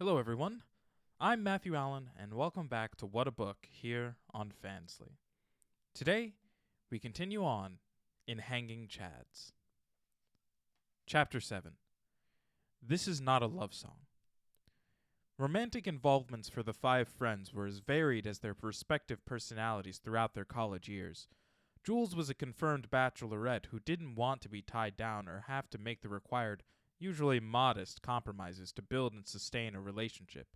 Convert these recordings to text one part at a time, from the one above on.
Hello, everyone. I'm Matthew Allen, and welcome back to What a Book here on Fansly. Today, we continue on in Hanging Chads. Chapter 7. This is not a love song. Romantic involvements for the five friends were as varied as their respective personalities throughout their college years. Jules was a confirmed bachelorette who didn't want to be tied down or have to make the required, usually modest, compromises to build and sustain a relationship.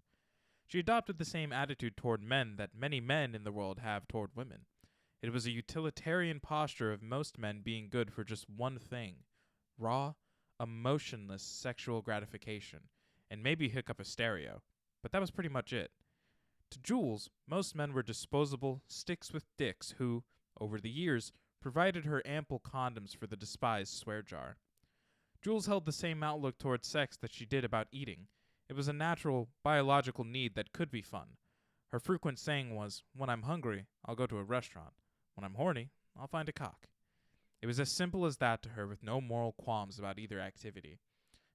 She adopted the same attitude toward men that many men in the world have toward women. It was a utilitarian posture of most men being good for just one thing: raw, emotionless sexual gratification, and maybe hiccup a stereo. But that was pretty much it. To Jules, most men were disposable sticks with dicks who, over the years, provided her ample condoms for the despised swear jar. Jules held the same outlook toward sex that she did about eating. It was a natural, biological need that could be fun. Her frequent saying was, "When I'm hungry, I'll go to a restaurant. When I'm horny, I'll find a cock." It was as simple as that to her, with no moral qualms about either activity.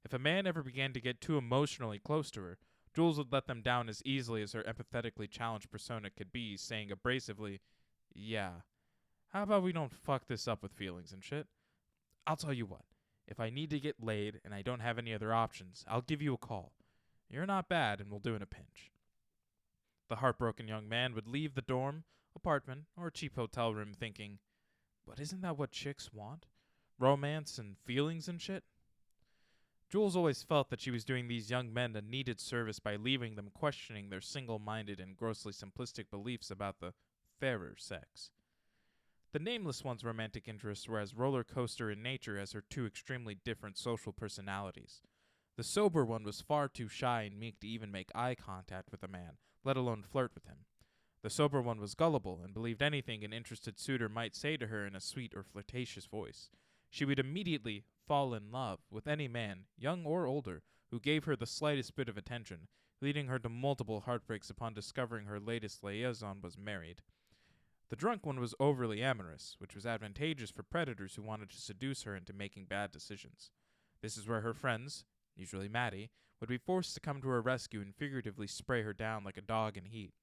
If a man ever began to get too emotionally close to her, Jules would let them down as easily as her empathetically challenged persona could be, saying abrasively, "Yeah, how about we don't fuck this up with feelings and shit? I'll tell you what. If I need to get laid and I don't have any other options, I'll give you a call. You're not bad and we'll do in a pinch." The heartbroken young man would leave the dorm, apartment, or cheap hotel room thinking, "But isn't that what chicks want? Romance and feelings and shit?" Jules always felt that she was doing these young men a needed service by leaving them questioning their single-minded and grossly simplistic beliefs about the fairer sex. The nameless one's romantic interests were as roller coaster in nature as her two extremely different social personalities. The sober one was far too shy and meek to even make eye contact with a man, let alone flirt with him. The sober one was gullible and believed anything an interested suitor might say to her in a sweet or flirtatious voice. She would immediately fall in love with any man, young or older, who gave her the slightest bit of attention, leading her to multiple heartbreaks upon discovering her latest liaison was married. The drunk one was overly amorous, which was advantageous for predators who wanted to seduce her into making bad decisions. This is where her friends, usually Maddie, would be forced to come to her rescue and figuratively spray her down like a dog in heat.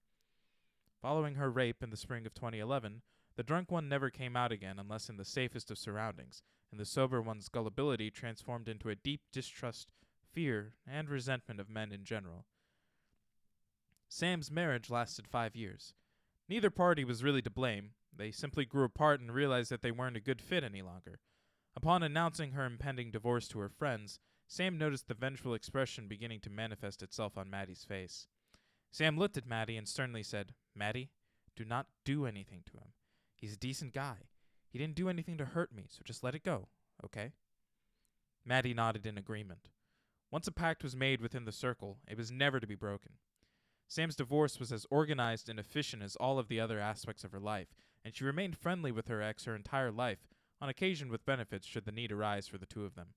Following her rape in the spring of 2011, the drunk one never came out again unless in the safest of surroundings, and the sober one's gullibility transformed into a deep distrust, fear, and resentment of men in general. Sam's marriage lasted 5 years. Neither party was really to blame. They simply grew apart and realized that they weren't a good fit any longer. Upon announcing her impending divorce to her friends, Sam noticed the vengeful expression beginning to manifest itself on Maddie's face. Sam looked at Maddie and sternly said, "Maddie, do not do anything to him. He's a decent guy. He didn't do anything to hurt me, so just let it go, okay?" Maddie nodded in agreement. Once a pact was made within the circle, it was never to be broken. Sam's divorce was as organized and efficient as all of the other aspects of her life, and she remained friendly with her ex her entire life, on occasion with benefits should the need arise for the two of them.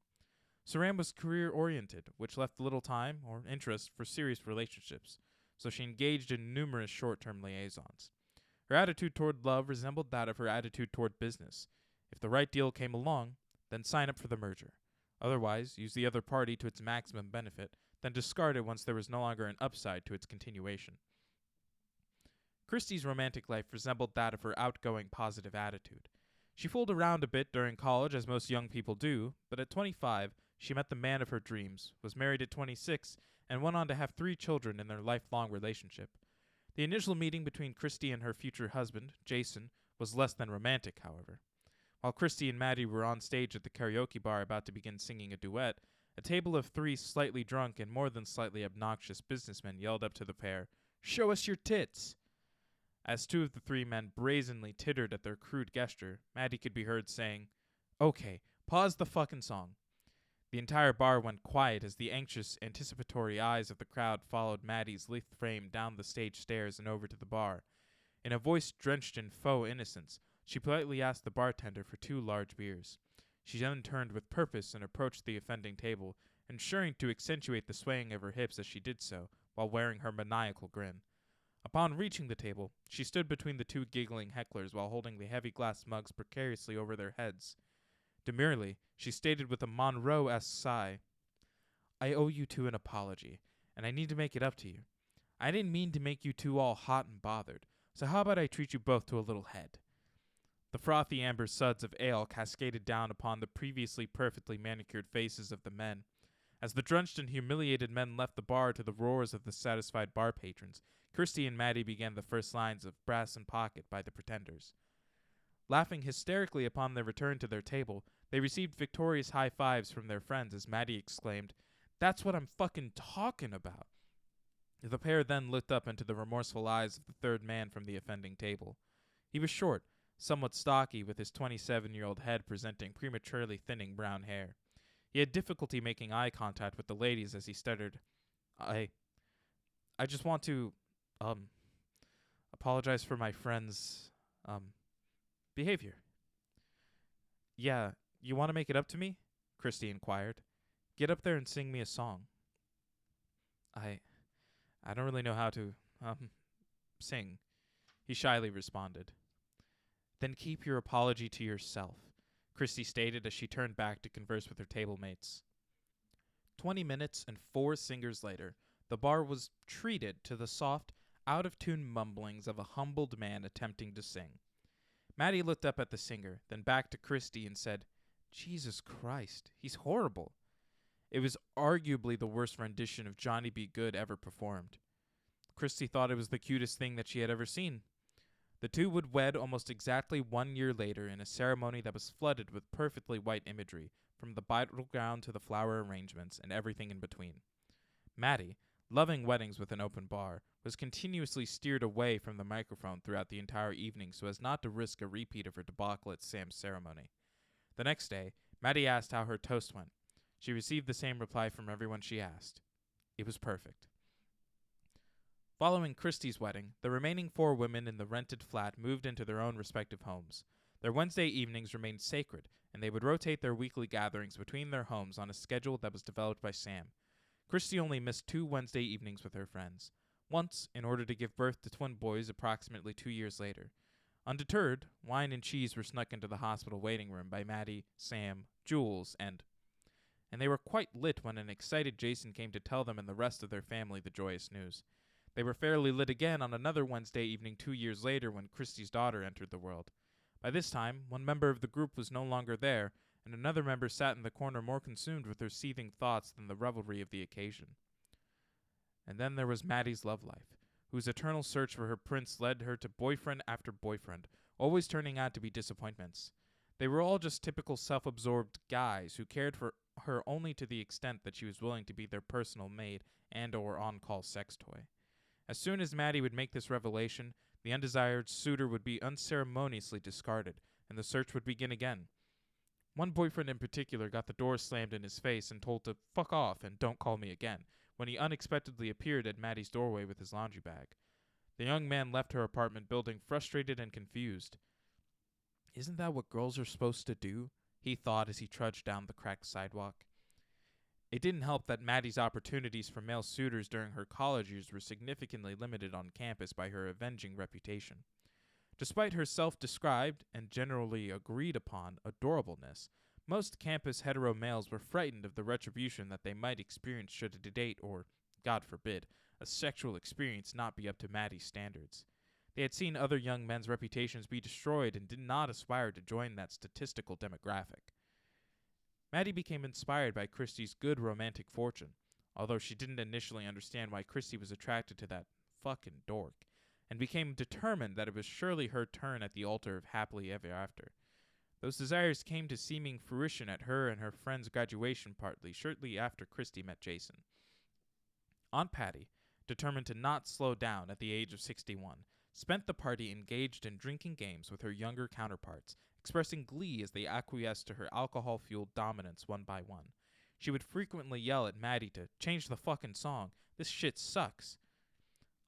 Saram was career-oriented, which left little time or interest for serious relationships, so she engaged in numerous short-term liaisons. Her attitude toward love resembled that of her attitude toward business. If the right deal came along, then sign up for the merger. Otherwise, use the other party to its maximum benefit, then discard it once there was no longer an upside to its continuation. Christie's romantic life resembled that of her outgoing, positive attitude. She fooled around a bit during college, as most young people do, but at 25, she met the man of her dreams, was married at 26, and went on to have 3 children in their lifelong relationship. The initial meeting between Christie and her future husband, Jason, was less than romantic, however. While Christie and Maddie were on stage at the karaoke bar about to begin singing a duet, a table of 3 slightly drunk and more than slightly obnoxious businessmen yelled up to the pair, "Show us your tits!" As 2 of the 3 men brazenly tittered at their crude gesture, Maddie could be heard saying, "Okay, pause the fucking song." The entire bar went quiet as the anxious, anticipatory eyes of the crowd followed Maddie's lithe frame down the stage stairs and over to the bar. In a voice drenched in faux innocence, she politely asked the bartender for 2 large beers. She then turned with purpose and approached the offending table, ensuring to accentuate the swaying of her hips as she did so, while wearing her maniacal grin. Upon reaching the table, she stood between the 2 giggling hecklers while holding the heavy glass mugs precariously over their heads. Demurely, she stated with a Monroe-esque sigh, "I owe you 2 an apology, and I need to make it up to you. I didn't mean to make you two all hot and bothered, so how about I treat you both to a little head?" The frothy amber suds of ale cascaded down upon the previously perfectly manicured faces of the men. As the drenched and humiliated men left the bar to the roars of the satisfied bar patrons, Christy and Maddie began the first lines of Brass and Pocket by the Pretenders. Laughing hysterically upon their return to their table, they received victorious high fives from their friends as Maddie exclaimed, "That's what I'm fucking talking about." The pair then looked up into the remorseful eyes of the third man from the offending table. He was short, somewhat stocky, with his 27-year-old head presenting prematurely thinning brown hair. He had difficulty making eye contact with the ladies as he stuttered, I just want to, apologize for my friend's, behavior." "Yeah, you want to make it up to me?" Christy inquired. "Get up there and sing me a song." I don't really know how to, sing," he shyly responded. "Then keep your apology to yourself," Christy stated as she turned back to converse with her table mates. 20 minutes and 4 singers later, the bar was treated to the soft, out-of-tune mumblings of a humbled man attempting to sing. Maddie looked up at the singer, then back to Christy and said, "Jesus Christ, he's horrible." It was arguably the worst rendition of Johnny B. Goode ever performed. Christy thought it was the cutest thing that she had ever seen. The two would wed almost exactly 1 year later in a ceremony that was flooded with perfectly white imagery, from the bridal gown to the flower arrangements and everything in between. Maddie, loving weddings with an open bar, was continuously steered away from the microphone throughout the entire evening so as not to risk a repeat of her debacle at Sam's ceremony. The next day, Maddie asked how her toast went. She received the same reply from everyone she asked. It was perfect. Following Christy's wedding, the remaining 4 women in the rented flat moved into their own respective homes. Their Wednesday evenings remained sacred, and they would rotate their weekly gatherings between their homes on a schedule that was developed by Sam. Christy only missed 2 Wednesday evenings with her friends. Once, in order to give birth to twin boys approximately 2 years later. Undeterred, wine and cheese were snuck into the hospital waiting room by Maddie, Sam, Jules, and they were quite lit when an excited Jason came to tell them and the rest of their family the joyous news. They were fairly lit again on another Wednesday evening 2 years later when Christy's daughter entered the world. By this time, one member of the group was no longer there, and another member sat in the corner more consumed with her seething thoughts than the revelry of the occasion. And then there was Maddie's love life, whose eternal search for her prince led her to boyfriend after boyfriend, always turning out to be disappointments. They were all just typical self-absorbed guys who cared for her only to the extent that she was willing to be their personal maid and or on-call sex toy. As soon as Maddie would make this revelation, the undesired suitor would be unceremoniously discarded, and the search would begin again. One boyfriend in particular got the door slammed in his face and told to fuck off and don't call me again, when he unexpectedly appeared at Maddie's doorway with his laundry bag. The young man left her apartment building frustrated and confused. "Isn't that what girls are supposed to do?" he thought as he trudged down the cracked sidewalk. It didn't help that Maddie's opportunities for male suitors during her college years were significantly limited on campus by her avenging reputation. Despite her self-described, and generally agreed upon, adorableness, most campus hetero males were frightened of the retribution that they might experience should a date or, God forbid, a sexual experience not be up to Maddie's standards. They had seen other young men's reputations be destroyed and did not aspire to join that statistical demographic. Maddie became inspired by Christy's good romantic fortune, although she didn't initially understand why Christy was attracted to that fucking dork, and became determined that it was surely her turn at the altar of happily ever after. Those desires came to seeming fruition at her and her friend's graduation party shortly after Christy met Jason. Aunt Patty, determined to not slow down at the age of 61, spent the party engaged in drinking games with her younger counterparts, expressing glee as they acquiesced to her alcohol-fueled dominance one by one. She would frequently yell at Maddie to change the fucking song. This shit sucks.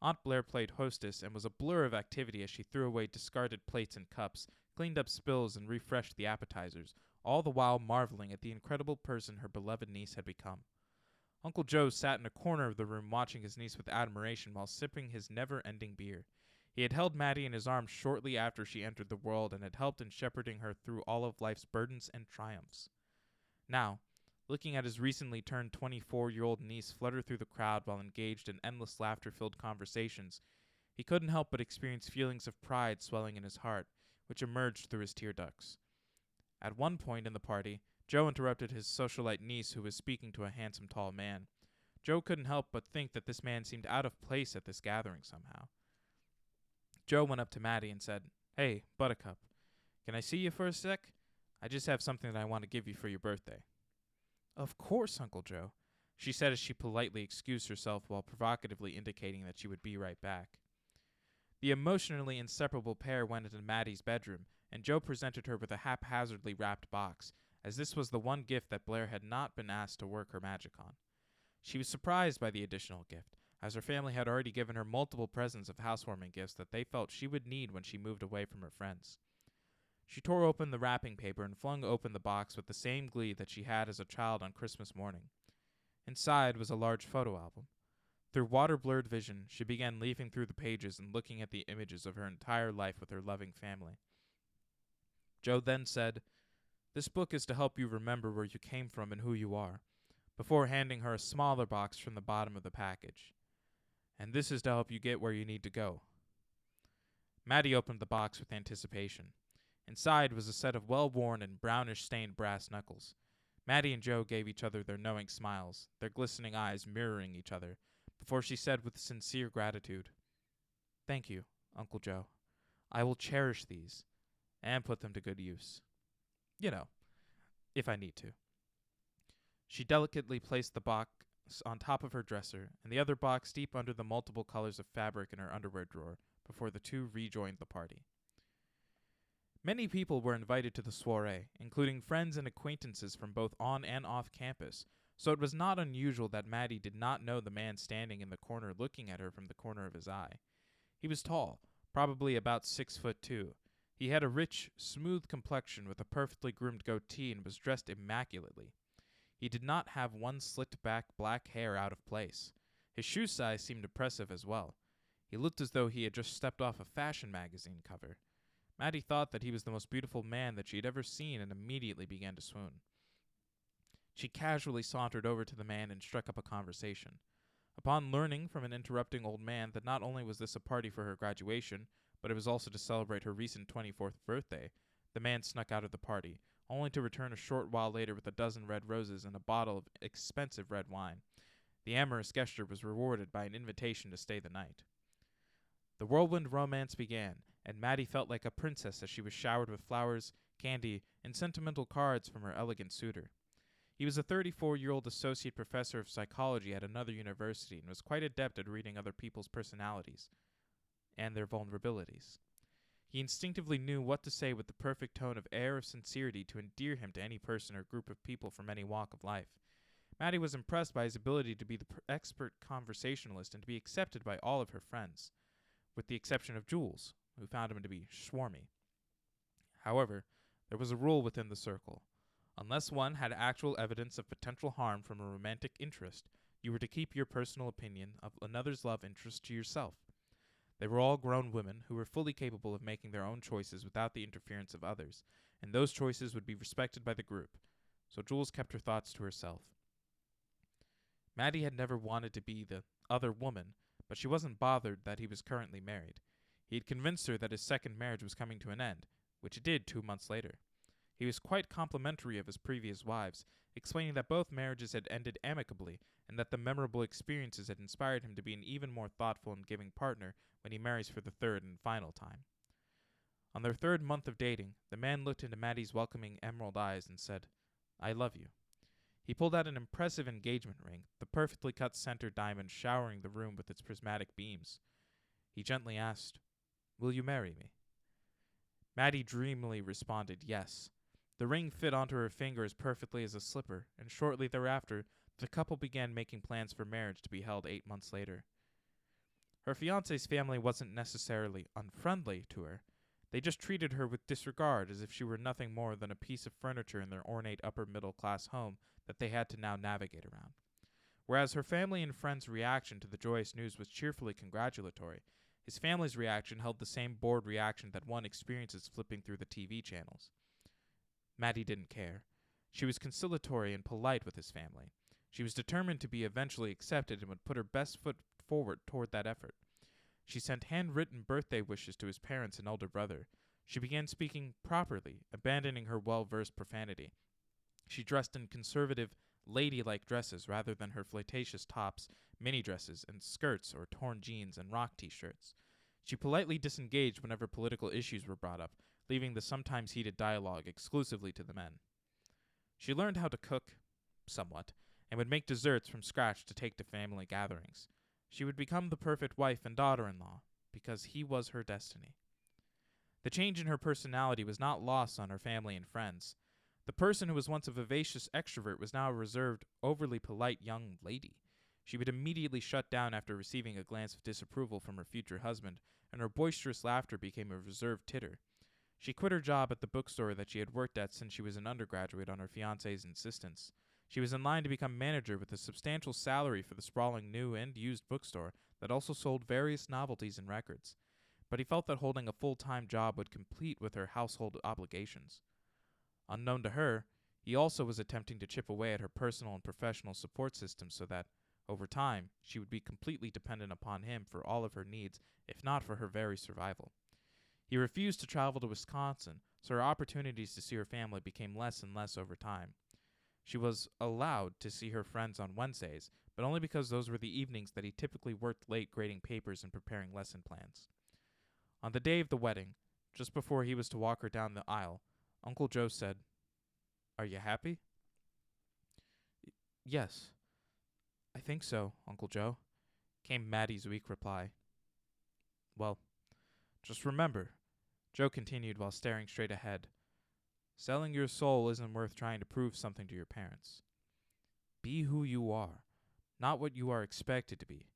Aunt Blair played hostess and was a blur of activity as she threw away discarded plates and cups, cleaned up spills, and refreshed the appetizers, all the while marveling at the incredible person her beloved niece had become. Uncle Joe sat in a corner of the room watching his niece with admiration while sipping his never-ending beer. He had held Maddie in his arms shortly after she entered the world and had helped in shepherding her through all of life's burdens and triumphs. Now, Looking at his recently turned 24-year-old niece flutter through the crowd while engaged in endless laughter-filled conversations, he couldn't help but experience feelings of pride swelling in his heart, which emerged through his tear ducts. At one point in the party, Joe interrupted his socialite niece, who was speaking to a handsome tall man. Joe couldn't help but think that this man seemed out of place at this gathering somehow. Joe went up to Maddie and said, "Hey, Buttercup, can I see you for a sec? I just have something that I want to give you for your birthday." "Of course, Uncle Joe," she said as she politely excused herself while provocatively indicating that she would be right back. The emotionally inseparable pair went into Maddie's bedroom, and Joe presented her with a haphazardly wrapped box, as this was the one gift that Blair had not been asked to work her magic on. She was surprised by the additional gift, as her family had already given her multiple presents of housewarming gifts that they felt she would need when she moved away from her friends. She tore open the wrapping paper and flung open the box with the same glee that she had as a child on Christmas morning. Inside was a large photo album. Through water-blurred vision, she began leafing through the pages and looking at the images of her entire life with her loving family. Joe then said, "This book is to help you remember where you came from and who you are," before handing her a smaller box from the bottom of the package. "And this is to help you get where you need to go." Maddie opened the box with anticipation. Inside was a set of well-worn and brownish-stained brass knuckles. Maddie and Joe gave each other their knowing smiles, their glistening eyes mirroring each other, before she said with sincere gratitude, "Thank you, Uncle Joe. I will cherish these and put them to good use. You know, if I need to." She delicately placed the box on top of her dresser and the other box deep under the multiple colors of fabric in her underwear drawer before the two rejoined the party. Many people were invited to the soiree, including friends and acquaintances from both on and off campus, so it was not unusual that Maddie did not know the man standing in the corner looking at her from the corner of his eye. He was tall, probably about 6'2". He had a rich, smooth complexion with a perfectly groomed goatee and was dressed immaculately. He did not have one slicked back black hair out of place. His shoe size seemed impressive as well. He looked as though he had just stepped off a fashion magazine cover. Maddie thought that he was the most beautiful man that she had ever seen and immediately began to swoon. She casually sauntered over to the man and struck up a conversation. Upon learning from an interrupting old man that not only was this a party for her graduation, but it was also to celebrate her recent 24th birthday, the man snuck out of the party, only to return a short while later with a dozen red roses and a bottle of expensive red wine. The amorous gesture was rewarded by an invitation to stay the night. The whirlwind romance began, and Maddie felt like a princess as she was showered with flowers, candy, and sentimental cards from her elegant suitor. He was a 34-year-old associate professor of psychology at another university and was quite adept at reading other people's personalities and their vulnerabilities. He instinctively knew what to say with the perfect tone of air of sincerity to endear him to any person or group of people from any walk of life. Maddie was impressed by his ability to be the expert conversationalist and to be accepted by all of her friends, with the exception of Jules, who found him to be swarmy. However, there was a rule within the circle. Unless one had actual evidence of potential harm from a romantic interest, you were to keep your personal opinion of another's love interest to yourself. They were all grown women who were fully capable of making their own choices without the interference of others, and those choices would be respected by the group, so Jules kept her thoughts to herself. Maddie had never wanted to be the other woman, but she wasn't bothered that he was currently married. He had convinced her that his second marriage was coming to an end, which it did 2 months later. He was quite complimentary of his previous wives, explaining that both marriages had ended amicably and that the memorable experiences had inspired him to be an even more thoughtful and giving partner when he marries for the third and final time. On their 3rd month of dating, the man looked into Maddie's welcoming emerald eyes and said, "I love you." He pulled out an impressive engagement ring, the perfectly cut center diamond showering the room with its prismatic beams. He gently asked, "Will you marry me?" Maddie dreamily responded yes. The ring fit onto her finger as perfectly as a slipper, and shortly thereafter, the couple began making plans for marriage to be held 8 months later. Her fiancé's family wasn't necessarily unfriendly to her. They just treated her with disregard as if she were nothing more than a piece of furniture in their ornate upper-middle-class home that they had to now navigate around. Whereas her family and friends' reaction to the joyous news was cheerfully congratulatory, his family's reaction held the same bored reaction that one experiences flipping through the TV channels. Maddie didn't care. She was conciliatory and polite with his family. She was determined to be eventually accepted and would put her best foot forward toward that effort. She sent handwritten birthday wishes to his parents and elder brother. She began speaking properly, abandoning her well-versed profanity. She dressed in conservative, ladylike dresses rather than her flirtatious tops, mini dresses, and skirts or torn jeans and rock t-shirts. She politely disengaged whenever political issues were brought up, leaving the sometimes heated dialogue exclusively to the men. She learned how to cook, somewhat, and would make desserts from scratch to take to family gatherings. She would become the perfect wife and daughter-in-law, because he was her destiny. The change in her personality was not lost on her family and friends. The person who was once a vivacious extrovert was now a reserved, overly polite young lady. She would immediately shut down after receiving a glance of disapproval from her future husband, and her boisterous laughter became a reserved titter. She quit her job at the bookstore that she had worked at since she was an undergraduate on her fiancé's insistence. She was in line to become manager with a substantial salary for the sprawling new and used bookstore that also sold various novelties and records. But he felt that holding a full-time job would compete with her household obligations. Unknown to her, he also was attempting to chip away at her personal and professional support system so that, over time, she would be completely dependent upon him for all of her needs, if not for her very survival. He refused to travel to Wisconsin, so her opportunities to see her family became less and less over time. She was allowed to see her friends on Wednesdays, but only because those were the evenings that he typically worked late grading papers and preparing lesson plans. On the day of the wedding, just before he was to walk her down the aisle, Uncle Joe said, "Are you happy?" "Yes, I think so, Uncle Joe," came Maddie's weak reply. "Well, just remember," Joe continued while staring straight ahead, "selling your soul isn't worth trying to prove something to your parents. Be who you are, not what you are expected to be.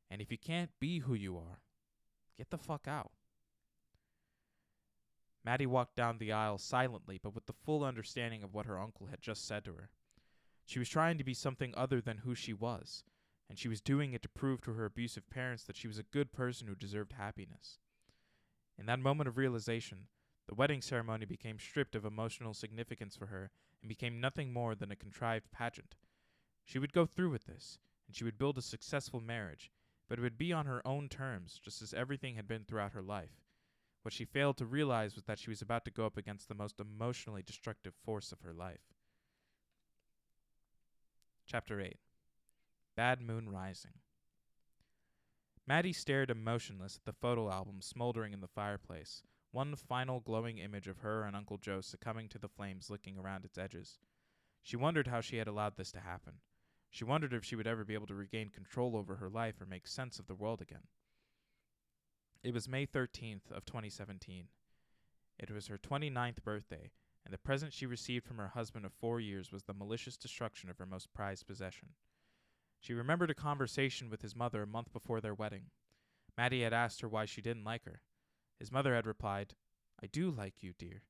And if you can't be who you are, get the fuck out." Maddie walked down the aisle silently, but with the full understanding of what her uncle had just said to her. She was trying to be something other than who she was, and she was doing it to prove to her abusive parents that she was a good person who deserved happiness. In that moment of realization, the wedding ceremony became stripped of emotional significance for her and became nothing more than a contrived pageant. She would go through with this, and she would build a successful marriage, but it would be on her own terms, just as everything had been throughout her life. What she failed to realize was that she was about to go up against the most emotionally destructive force of her life. Chapter 8. Bad Moon Rising. Maddie stared emotionless at the photo album smoldering in the fireplace, one final glowing image of her and Uncle Joe succumbing to the flames licking around its edges. She wondered how she had allowed this to happen. She wondered if she would ever be able to regain control over her life or make sense of the world again. It was May 13th of 2017. It was her 29th birthday, and the present she received from her husband of 4 years was the malicious destruction of her most prized possession. She remembered a conversation with his mother a month before their wedding. Maddie had asked her why she didn't like her. His mother had replied, "I do like you, dear.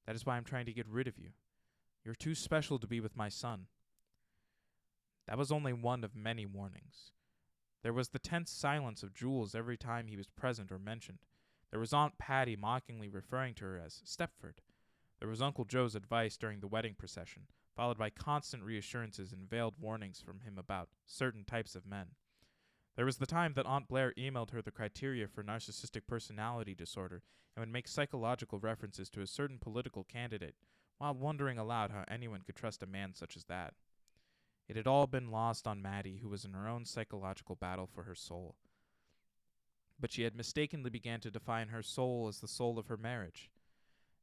That is why I'm trying to get rid of you. You're too special to be with my son." That was only one of many warnings. There was the tense silence of Jules every time he was present or mentioned. There was Aunt Patty mockingly referring to her as Stepford. There was Uncle Joe's advice during the wedding procession, followed by constant reassurances and veiled warnings from him about certain types of men. There was the time that Aunt Blair emailed her the criteria for narcissistic personality disorder and would make psychological references to a certain political candidate, while wondering aloud how anyone could trust a man such as that. It had all been lost on Maddie, who was in her own psychological battle for her soul. But she had mistakenly began to define her soul as the soul of her marriage.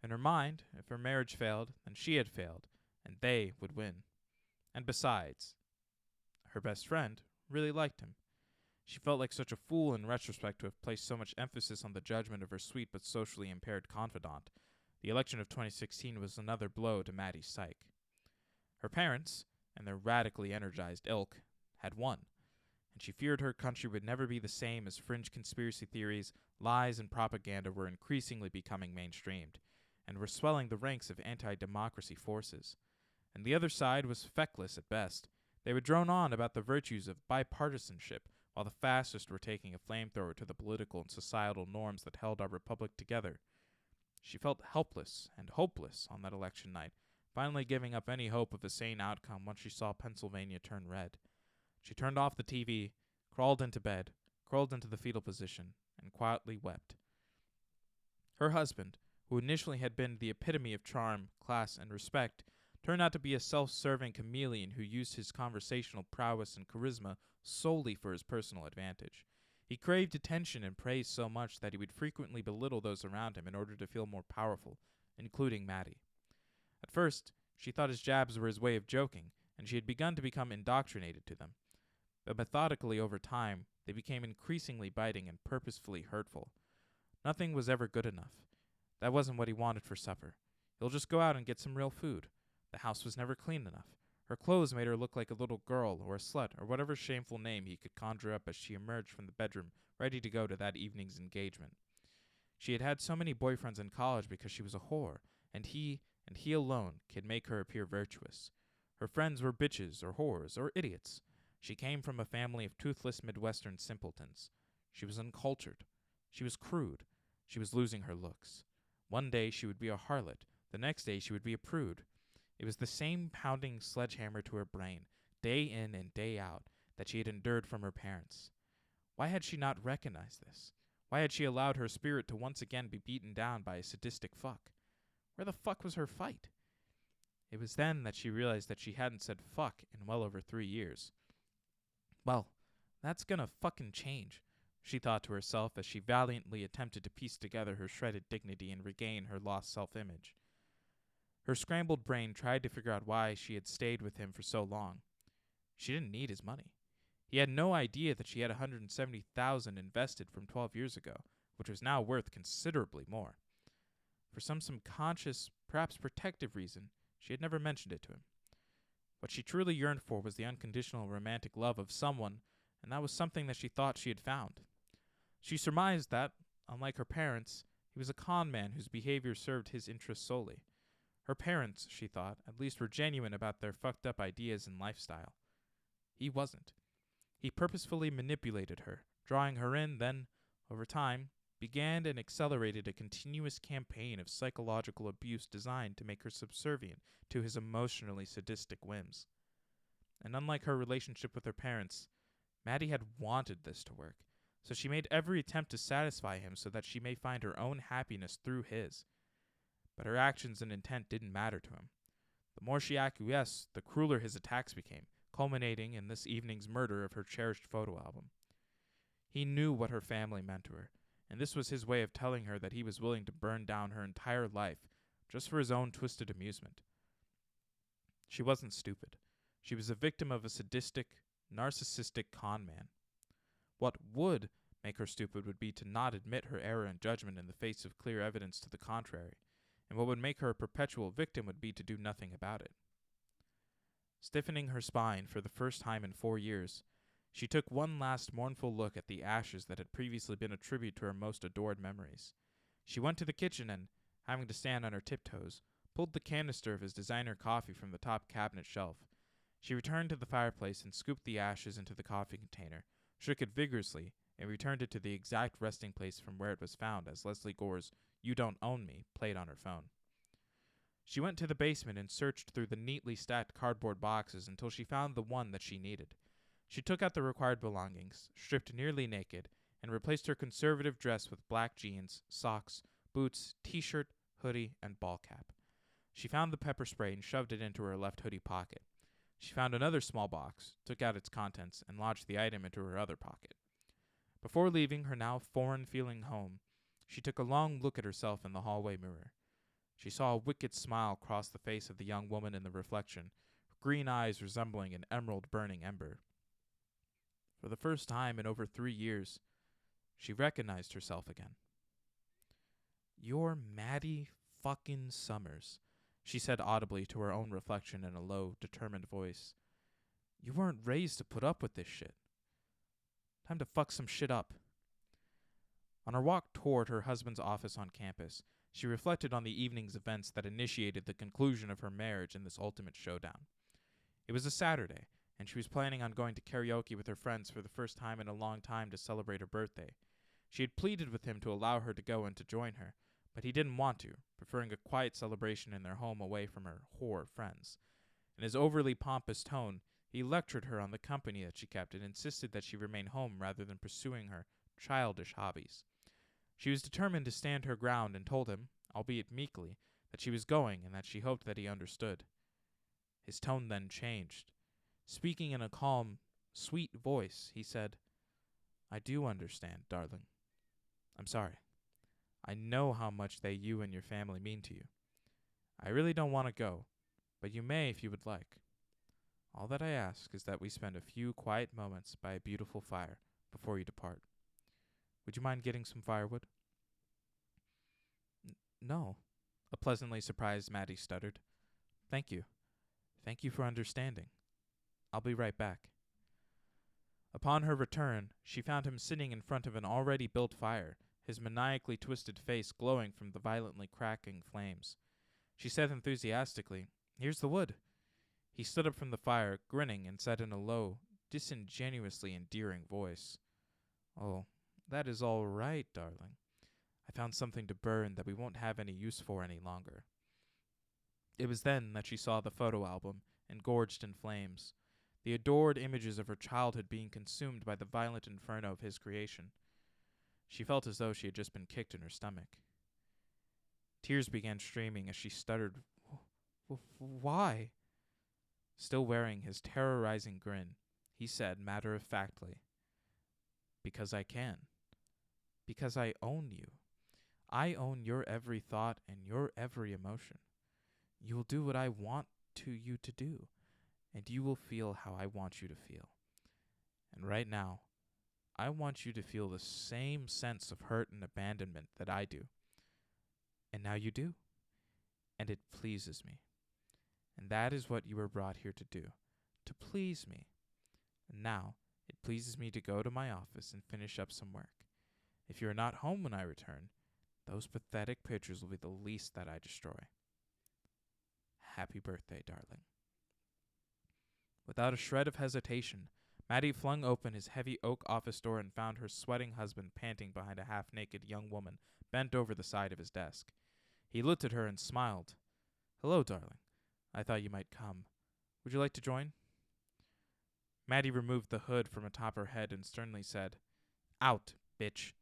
In her mind, if her marriage failed, then she had failed, and they would win. And besides, her best friend really liked him. She felt like such a fool in retrospect to have placed so much emphasis on the judgment of her sweet but socially impaired confidant. The election of 2016 was another blow to Maddie's psyche. Her parents, and their radically energized ilk, had won, and she feared her country would never be the same as fringe conspiracy theories, lies, and propaganda were increasingly becoming mainstreamed, and were swelling the ranks of anti-democracy forces. And the other side was feckless at best. They would drone on about the virtues of bipartisanship, while the fascists were taking a flamethrower to the political and societal norms that held our republic together. She felt helpless and hopeless on that election night, finally giving up any hope of a sane outcome once she saw Pennsylvania turn red. She turned off the TV, crawled into bed, curled into the fetal position, and quietly wept. Her husband, who initially had been the epitome of charm, class, and respect, turned out to be a self-serving chameleon who used his conversational prowess and charisma solely for his personal advantage. He craved attention and praise so much that he would frequently belittle those around him in order to feel more powerful, including Maddie. At first, she thought his jabs were his way of joking, and she had begun to become indoctrinated to them. But methodically over time, they became increasingly biting and purposefully hurtful. Nothing was ever good enough. That wasn't what he wanted for supper. He'll just go out and get some real food. The house was never clean enough. Her clothes made her look like a little girl or a slut or whatever shameful name he could conjure up as she emerged from the bedroom, ready to go to that evening's engagement. She had had so many boyfriends in college because she was a whore, and he alone could make her appear virtuous. Her friends were bitches or whores or idiots. She came from a family of toothless Midwestern simpletons. She was uncultured. She was crude. She was losing her looks. One day she would be a harlot. The next day she would be a prude. It was the same pounding sledgehammer to her brain, day in and day out, that she had endured from her parents. Why had she not recognized this? Why had she allowed her spirit to once again be beaten down by a sadistic fuck? Where the fuck was her fight? It was then that she realized that she hadn't said fuck in well over 3 years. Well, that's gonna fucking change, she thought to herself as she valiantly attempted to piece together her shredded dignity and regain her lost self-image. Her scrambled brain tried to figure out why she had stayed with him for so long. She didn't need his money. He had no idea that she had $170,000 invested from 12 years ago, which was now worth considerably more. For some subconscious, perhaps protective reason, she had never mentioned it to him. What she truly yearned for was the unconditional romantic love of someone, and that was something that she thought she had found. She surmised that, unlike her parents, he was a con man whose behavior served his interests solely. Her parents, she thought, at least were genuine about their fucked up ideas and lifestyle. He wasn't. He purposefully manipulated her, drawing her in, then, over time, began and accelerated a continuous campaign of psychological abuse designed to make her subservient to his emotionally sadistic whims. And unlike her relationship with her parents, Maddie had wanted this to work, so she made every attempt to satisfy him so that she may find her own happiness through his. But her actions and intent didn't matter to him. The more she acquiesced, the crueler his attacks became, culminating in this evening's murder of her cherished photo album. He knew what her family meant to her, and this was his way of telling her that he was willing to burn down her entire life just for his own twisted amusement. She wasn't stupid. She was a victim of a sadistic, narcissistic con man. What would make her stupid would be to not admit her error in judgment in the face of clear evidence to the contrary, and what would make her a perpetual victim would be to do nothing about it. Stiffening her spine for the first time in 4 years, she took one last mournful look at the ashes that had previously been a tribute to her most adored memories. She went to the kitchen and, having to stand on her tiptoes, pulled the canister of his designer coffee from the top cabinet shelf. She returned to the fireplace and scooped the ashes into the coffee container, shook it vigorously, and returned it to the exact resting place from where it was found as Leslie Gore's "You Don't Own Me" played on her phone. She went to the basement and searched through the neatly stacked cardboard boxes until she found the one that she needed. She took out the required belongings, stripped nearly naked, and replaced her conservative dress with black jeans, socks, boots, t-shirt, hoodie, and ball cap. She found the pepper spray and shoved it into her left hoodie pocket. She found another small box, took out its contents, and lodged the item into her other pocket. Before leaving her now foreign-feeling home, she took a long look at herself in the hallway mirror. She saw a wicked smile cross the face of the young woman in the reflection, her green eyes resembling an emerald-burning ember. For the first time in over 3 years, she recognized herself again. "You're Maddie fucking Summers," she said audibly to her own reflection in a low, determined voice. "You weren't raised to put up with this shit. Time to fuck some shit up." On her walk toward her husband's office on campus, she reflected on the evening's events that initiated the conclusion of her marriage in this ultimate showdown. It was a Saturday, and she was planning on going to karaoke with her friends for the first time in a long time to celebrate her birthday. She had pleaded with him to allow her to go and to join her, But he didn't want to, preferring a quiet celebration in their home away from her whore friends. In his overly pompous tone, he lectured her on the company that she kept and insisted that she remain home rather than pursuing her childish hobbies. She was determined to stand her ground and told him, albeit meekly, that she was going and that she hoped that he understood. His tone then changed. Speaking in a calm, sweet voice, he said, "I do understand, darling. I'm sorry. I know how much you and your family mean to you. I really don't want to go, but you may if you would like. All that I ask is that we spend a few quiet moments by a beautiful fire before you depart. Would you mind getting some firewood?" No, a pleasantly surprised Maddie stuttered. Thank you. Thank you for understanding. I'll be right back. Upon her return, she found him sitting in front of an already built fire, his maniacally twisted face glowing from the violently crackling flames. She said enthusiastically, "Here's the wood." He stood up from the fire, grinning, and said in a low, disingenuously endearing voice, "Oh, that is all right, darling. I found something to burn that we won't have any use for any longer." It was then that she saw the photo album, engorged in flames, the adored images of her childhood being consumed by the violent inferno of his creation. She felt as though she had just been kicked in her stomach. Tears began streaming as she stuttered, "Why?" Still wearing his terrorizing grin, he said matter-of-factly, "Because I can. Because I own you. I own your every thought and your every emotion. You will do what I want you to do, and you will feel how I want you to feel. And right now, I want you to feel the same sense of hurt and abandonment that I do. And now you do. And it pleases me. And that is what you were brought here to do, to please me. And now, it pleases me to go to my office and finish up some work. If you are not home when I return, those pathetic pictures will be the least that I destroy. Happy birthday, darling." Without a shred of hesitation, Maddie flung open his heavy oak office door and found her sweating husband panting behind a half-naked young woman bent over the side of his desk. He looked at her and smiled. "Hello, darling. I thought you might come. Would you like to join?" Maddie removed the hood from atop her head and sternly said, "Out, bitch."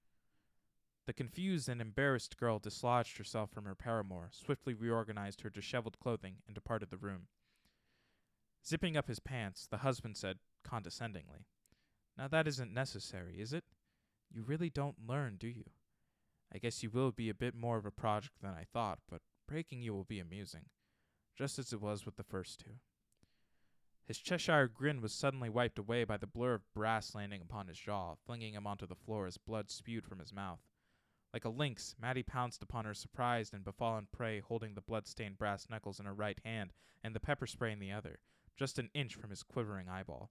The confused and embarrassed girl dislodged herself from her paramour, swiftly reorganized her disheveled clothing, and departed the room. Zipping up his pants, the husband said condescendingly, "Now that isn't necessary, is it? You really don't learn, do you? I guess you will be a bit more of a project than I thought, but breaking you will be amusing, just as it was with the first two." His Cheshire grin was suddenly wiped away by the blur of brass landing upon his jaw, flinging him onto the floor as blood spewed from his mouth. Like a lynx, Maddie pounced upon her surprised and befallen prey, holding the blood-stained brass knuckles in her right hand and the pepper spray in the other, just an inch from his quivering eyeball.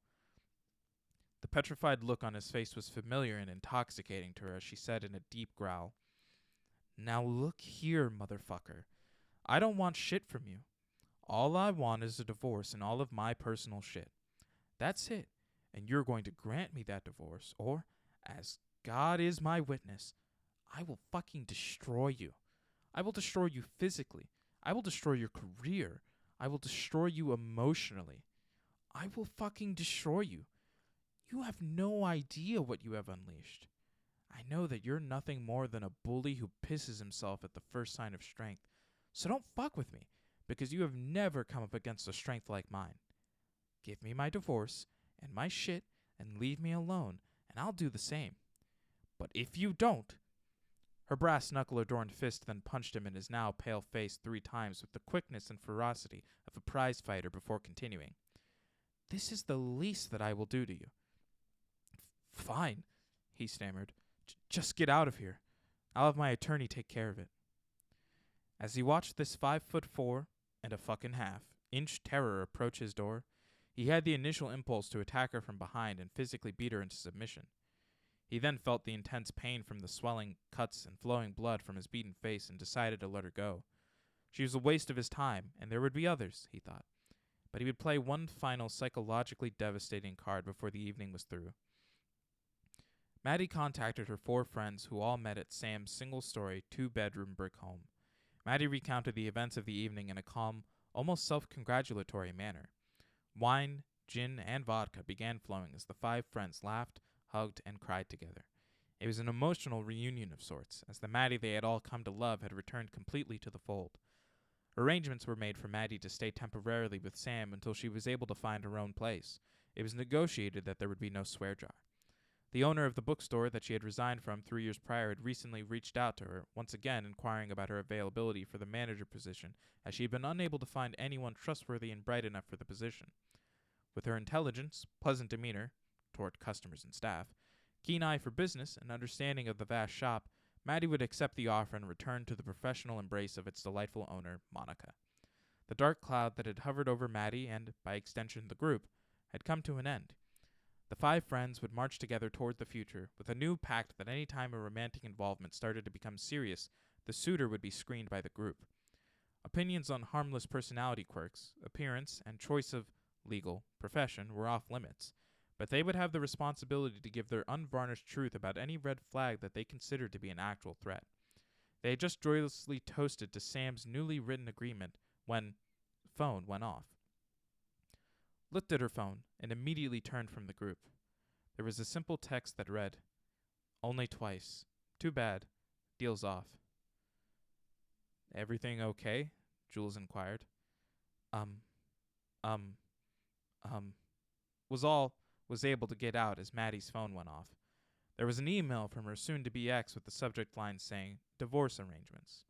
The petrified look on his face was familiar and intoxicating to her as she said in a deep growl, "Now look here, motherfucker. I don't want shit from you. All I want is a divorce and all of my personal shit. That's it. And you're going to grant me that divorce, or, as God is my witness, I will fucking destroy you. I will destroy you physically. I will destroy your career. I will destroy you emotionally. I will fucking destroy you. You have no idea what you have unleashed. I know that you're nothing more than a bully who pisses himself at the first sign of strength. So don't fuck with me, because you have never come up against a strength like mine. Give me my divorce and my shit and leave me alone, and I'll do the same. But if you don't..." Her brass knuckle-adorned fist then punched him in his now pale face 3 times with the quickness and ferocity of a prize fighter before continuing, "This is the least that I will do to you." "Fine," he stammered. Just get out of here. I'll have my attorney take care of it." As he watched this 5'4" and a fucking half inch terror approach his door, he had the initial impulse to attack her from behind and physically beat her into submission. He then felt the intense pain from the swelling cuts and flowing blood from his beaten face and decided to let her go. She was a waste of his time, and there would be others, he thought. But he would play one final psychologically devastating card before the evening was through. Maddie contacted her 4 friends who all met at Sam's single-story, 2-bedroom brick home. Maddie recounted the events of the evening in a calm, almost self-congratulatory manner. Wine, gin, and vodka began flowing as the 5 friends laughed, hugged, and cried together. It was an emotional reunion of sorts, as the Maddie they had all come to love had returned completely to the fold. Arrangements were made for Maddie to stay temporarily with Sam until she was able to find her own place. It was negotiated that there would be no swear jar. The owner of the bookstore that she had resigned from 3 years prior had recently reached out to her, once again inquiring about her availability for the manager position, as she had been unable to find anyone trustworthy and bright enough for the position. With her intelligence, pleasant demeanor toward customers and staff, keen eye for business, and understanding of the vast shop, Maddie would accept the offer and return to the professional embrace of its delightful owner, Monica. The dark cloud that had hovered over Maddie and, by extension, the group, had come to an end. The 5 friends would march together toward the future, with a new pact that any time a romantic involvement started to become serious, the suitor would be screened by the group. Opinions on harmless personality quirks, appearance, and choice of legal profession were off limits, but they would have the responsibility to give their unvarnished truth about any red flag that they considered to be an actual threat. They had just joyously toasted to Sam's newly written agreement when the phone went off. Lifted her phone and immediately turned from the group. There was a simple text that read, "Only twice. Too bad. Deal's off." "Everything okay?" Jules inquired. Um, um, was all was able to get out as Maddie's phone went off. There was an email from her soon-to-be ex with the subject line saying, "Divorce arrangements."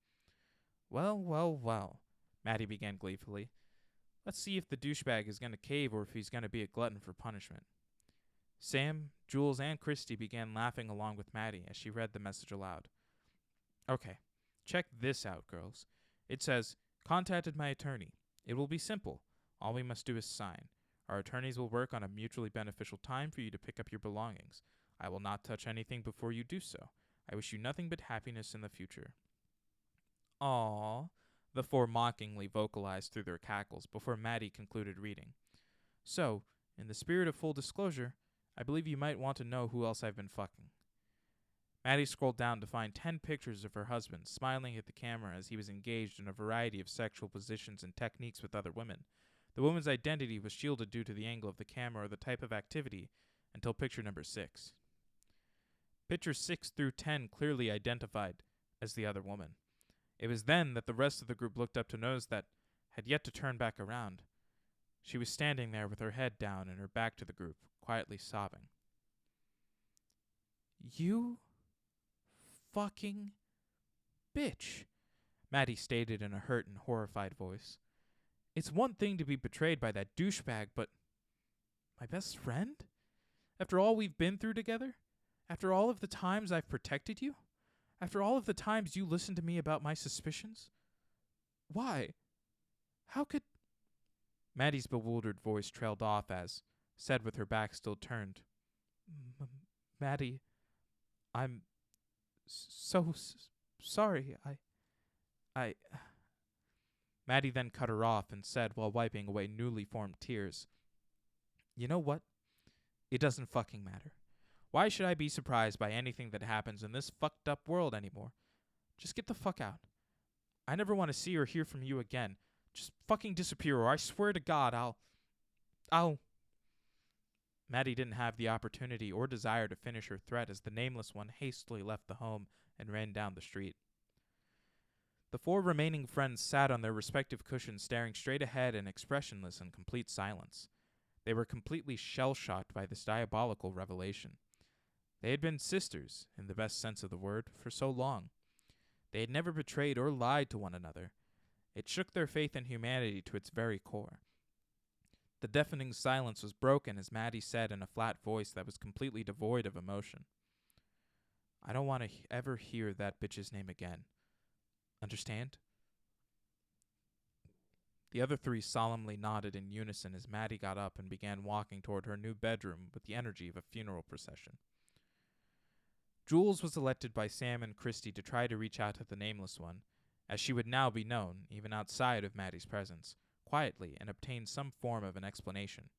"Well, well, well," Maddie began gleefully. "Let's see if the douchebag is going to cave or if he's going to be a glutton for punishment." Sam, Jules, and Christy began laughing along with Maddie as she read the message aloud. "Okay, check this out, girls. It says, 'Contacted my attorney. It will be simple. All we must do is sign. Our attorneys will work on a mutually beneficial time for you to pick up your belongings. I will not touch anything before you do so. I wish you nothing but happiness in the future.'" "Aw," the 4 mockingly vocalized through their cackles before Maddie concluded reading. "So, in the spirit of full disclosure, I believe you might want to know who else I've been fucking." Maddie scrolled down to find 10 pictures of her husband smiling at the camera as he was engaged in a variety of sexual positions and techniques with other women. The woman's identity was shielded due to the angle of the camera or the type of activity until picture number 6. Pictures 6 through 10 clearly identified as the other woman. It was then that the rest of the group looked up to notice that had yet to turn back around. She was standing there with her head down and her back to the group, quietly sobbing. "You fucking bitch," Maddie stated in a hurt and horrified voice. "It's one thing to be betrayed by that douchebag, but my best friend? After all we've been through together? After all of the times I've protected you? After all of the times you listened to me about my suspicions? Why? How could—" Maddie's bewildered voice trailed off as, said with her back still turned, "Maddie, I'm so sorry. I... Maddie then cut her off and said while wiping away newly formed tears, "You know what? It doesn't fucking matter. Why should I be surprised by anything that happens in this fucked up world anymore? Just get the fuck out. I never want to see or hear from you again. Just fucking disappear or I swear to God I'll... Maddie didn't have the opportunity or desire to finish her threat as the nameless one hastily left the home and ran down the street. The 4 remaining friends sat on their respective cushions staring straight ahead and expressionless in complete silence. They were completely shell-shocked by this diabolical revelation. They had been sisters, in the best sense of the word, for so long. They had never betrayed or lied to one another. It shook their faith in humanity to its very core. The deafening silence was broken as Maddie said in a flat voice that was completely devoid of emotion, "I don't want to ever hear that bitch's name again. Understand?" The other 3 solemnly nodded in unison as Maddie got up and began walking toward her new bedroom with the energy of a funeral procession. Jules was elected by Sam and Christy to try to reach out to the nameless one, as she would now be known, even outside of Maddie's presence, quietly and obtain some form of an explanation.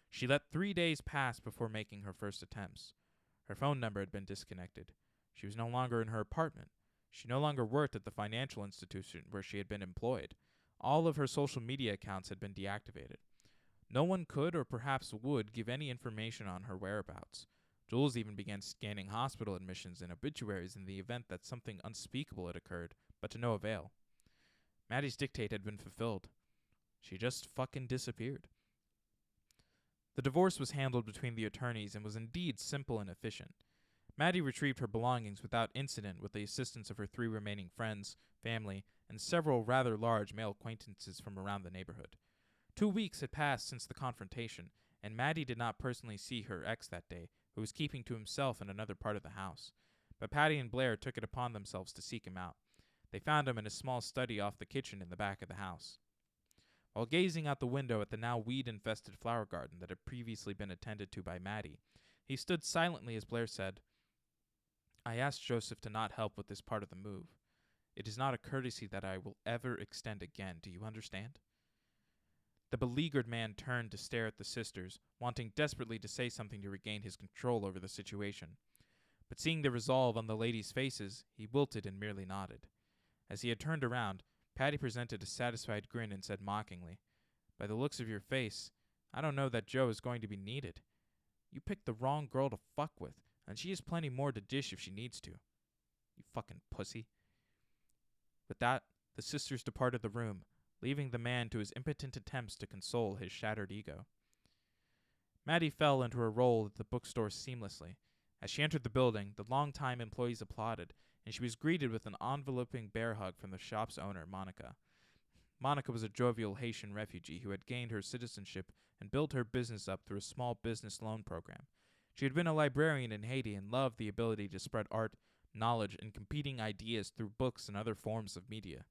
She let 3 days pass before making her first attempts. Her phone number had been disconnected. She was no longer in her apartment. She no longer worked at the financial institution where she had been employed. All of her social media accounts had been deactivated. No one could or perhaps would give any information on her whereabouts. Jules even began scanning hospital admissions and obituaries in the event that something unspeakable had occurred, but to no avail. Maddie's dictate had been fulfilled. She just fucking disappeared. The divorce was handled between the attorneys and was indeed simple and efficient. Maddie retrieved her belongings without incident with the assistance of her 3 remaining friends, family, and several rather large male acquaintances from around the neighborhood. 2 weeks had passed since the confrontation, and Maddie did not personally see her ex that day, who was keeping to himself in another part of the house. But Patty and Blair took it upon themselves to seek him out. They found him in a small study off the kitchen in the back of the house. While gazing out the window at the now weed-infested flower garden that had previously been attended to by Maddie, he stood silently as Blair said, "I asked Joseph to not help with this part of the move. It is not a courtesy that I will ever extend again, do you understand?" The beleaguered man turned to stare at the sisters, wanting desperately to say something to regain his control over the situation. But seeing the resolve on the ladies' faces, he wilted and merely nodded. As he had turned around, Patty presented a satisfied grin and said mockingly, "By the looks of your face, I don't know that Joe is going to be needed. You picked the wrong girl to fuck with, and she has plenty more to dish if she needs to. You fucking pussy." With that, the sisters departed the room, leaving the man to his impotent attempts to console his shattered ego. Maddie fell into her role at the bookstore seamlessly. As she entered the building, the long-time employees applauded, and she was greeted with an enveloping bear hug from the shop's owner, Monica. Monica was a jovial Haitian refugee who had gained her citizenship and built her business up through a small business loan program. She had been a librarian in Haiti and loved the ability to spread art, knowledge, and competing ideas through books and other forms of media.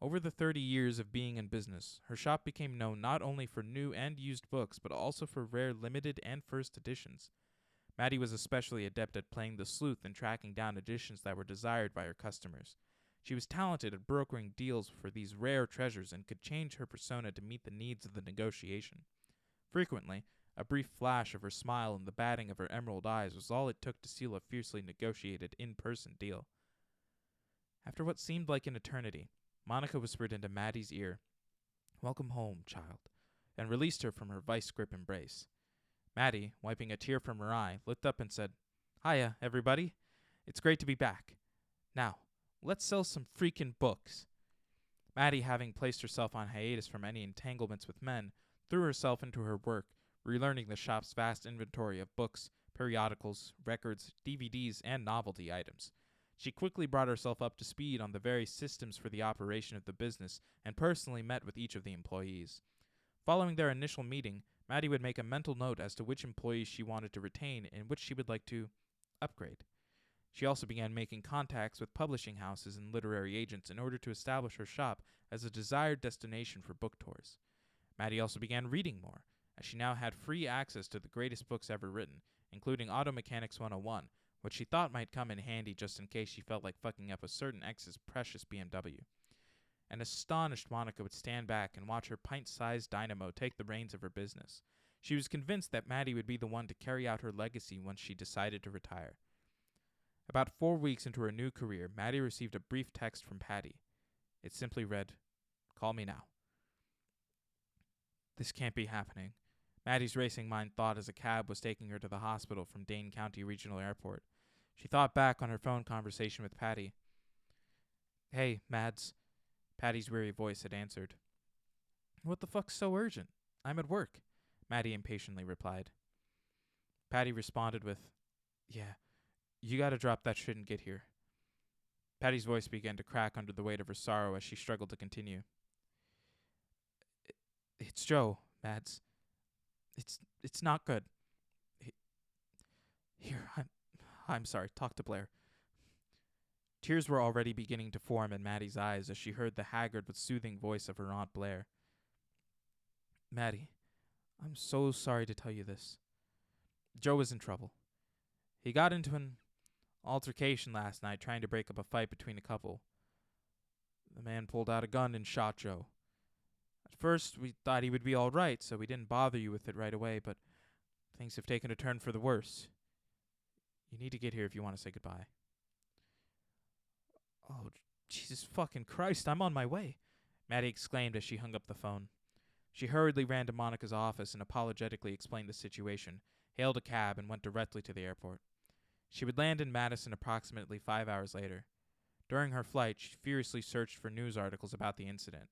Over the 30 years of being in business, her shop became known not only for new and used books, but also for rare limited and first editions. Maddie was especially adept at playing the sleuth and tracking down editions that were desired by her customers. She was talented at brokering deals for these rare treasures and could change her persona to meet the needs of the negotiation. Frequently, a brief flash of her smile and the batting of her emerald eyes was all it took to seal a fiercely negotiated in-person deal. After what seemed like an eternity, Monica whispered into Maddie's ear, "Welcome home, child," and released her from her vice-grip embrace. Maddie, wiping a tear from her eye, looked up and said, "Hiya, everybody. It's great to be back. Now, let's sell some freaking books." Maddie, having placed herself on hiatus from any entanglements with men, threw herself into her work, relearning the shop's vast inventory of books, periodicals, records, DVDs, and novelty items. She quickly brought herself up to speed on the various systems for the operation of the business and personally met with each of the employees. Following their initial meeting, Maddie would make a mental note as to which employees she wanted to retain and which she would like to upgrade. She also began making contacts with publishing houses and literary agents in order to establish her shop as a desired destination for book tours. Maddie also began reading more, as she now had free access to the greatest books ever written, including Auto Mechanics 101, which she thought might come in handy just in case she felt like fucking up a certain ex's precious BMW. An astonished Monica would stand back and watch her pint-sized dynamo take the reins of her business. She was convinced that Maddie would be the one to carry out her legacy once she decided to retire. About 4 weeks into her new career, Maddie received a brief text from Patty. It simply read, "Call me now." This can't be happening. Maddie's racing mind thought as a cab was taking her to the hospital from Dane County Regional Airport. She thought back on her phone conversation with Patty. "Hey, Mads," Patty's weary voice had answered. "What the fuck's so urgent? I'm at work," Maddie impatiently replied. Patty responded with, "Yeah, you gotta drop that shit and get here." Patty's voice began to crack under the weight of her sorrow as she struggled to continue. "It's Joe, Mads. It's not good. Here, I'm sorry, talk to Blair." Tears were already beginning to form in Maddie's eyes as she heard the haggard but soothing voice of her Aunt Blair. "Maddie, I'm so sorry to tell you this. Joe is in trouble. He got into an altercation last night trying to break up a fight between a couple. The man pulled out a gun and shot Joe. At first, we thought he would be all right, so we didn't bother you with it right away, but things have taken a turn for the worse. You need to get here if you want to say goodbye. Oh, Jesus fucking Christ, I'm on my way, Maddie exclaimed as she hung up the phone. She hurriedly ran to Monica's office and apologetically explained the situation, hailed a cab, and went directly to the airport. She would land in Madison approximately 5 hours later. During her flight, she furiously searched for news articles about the incident.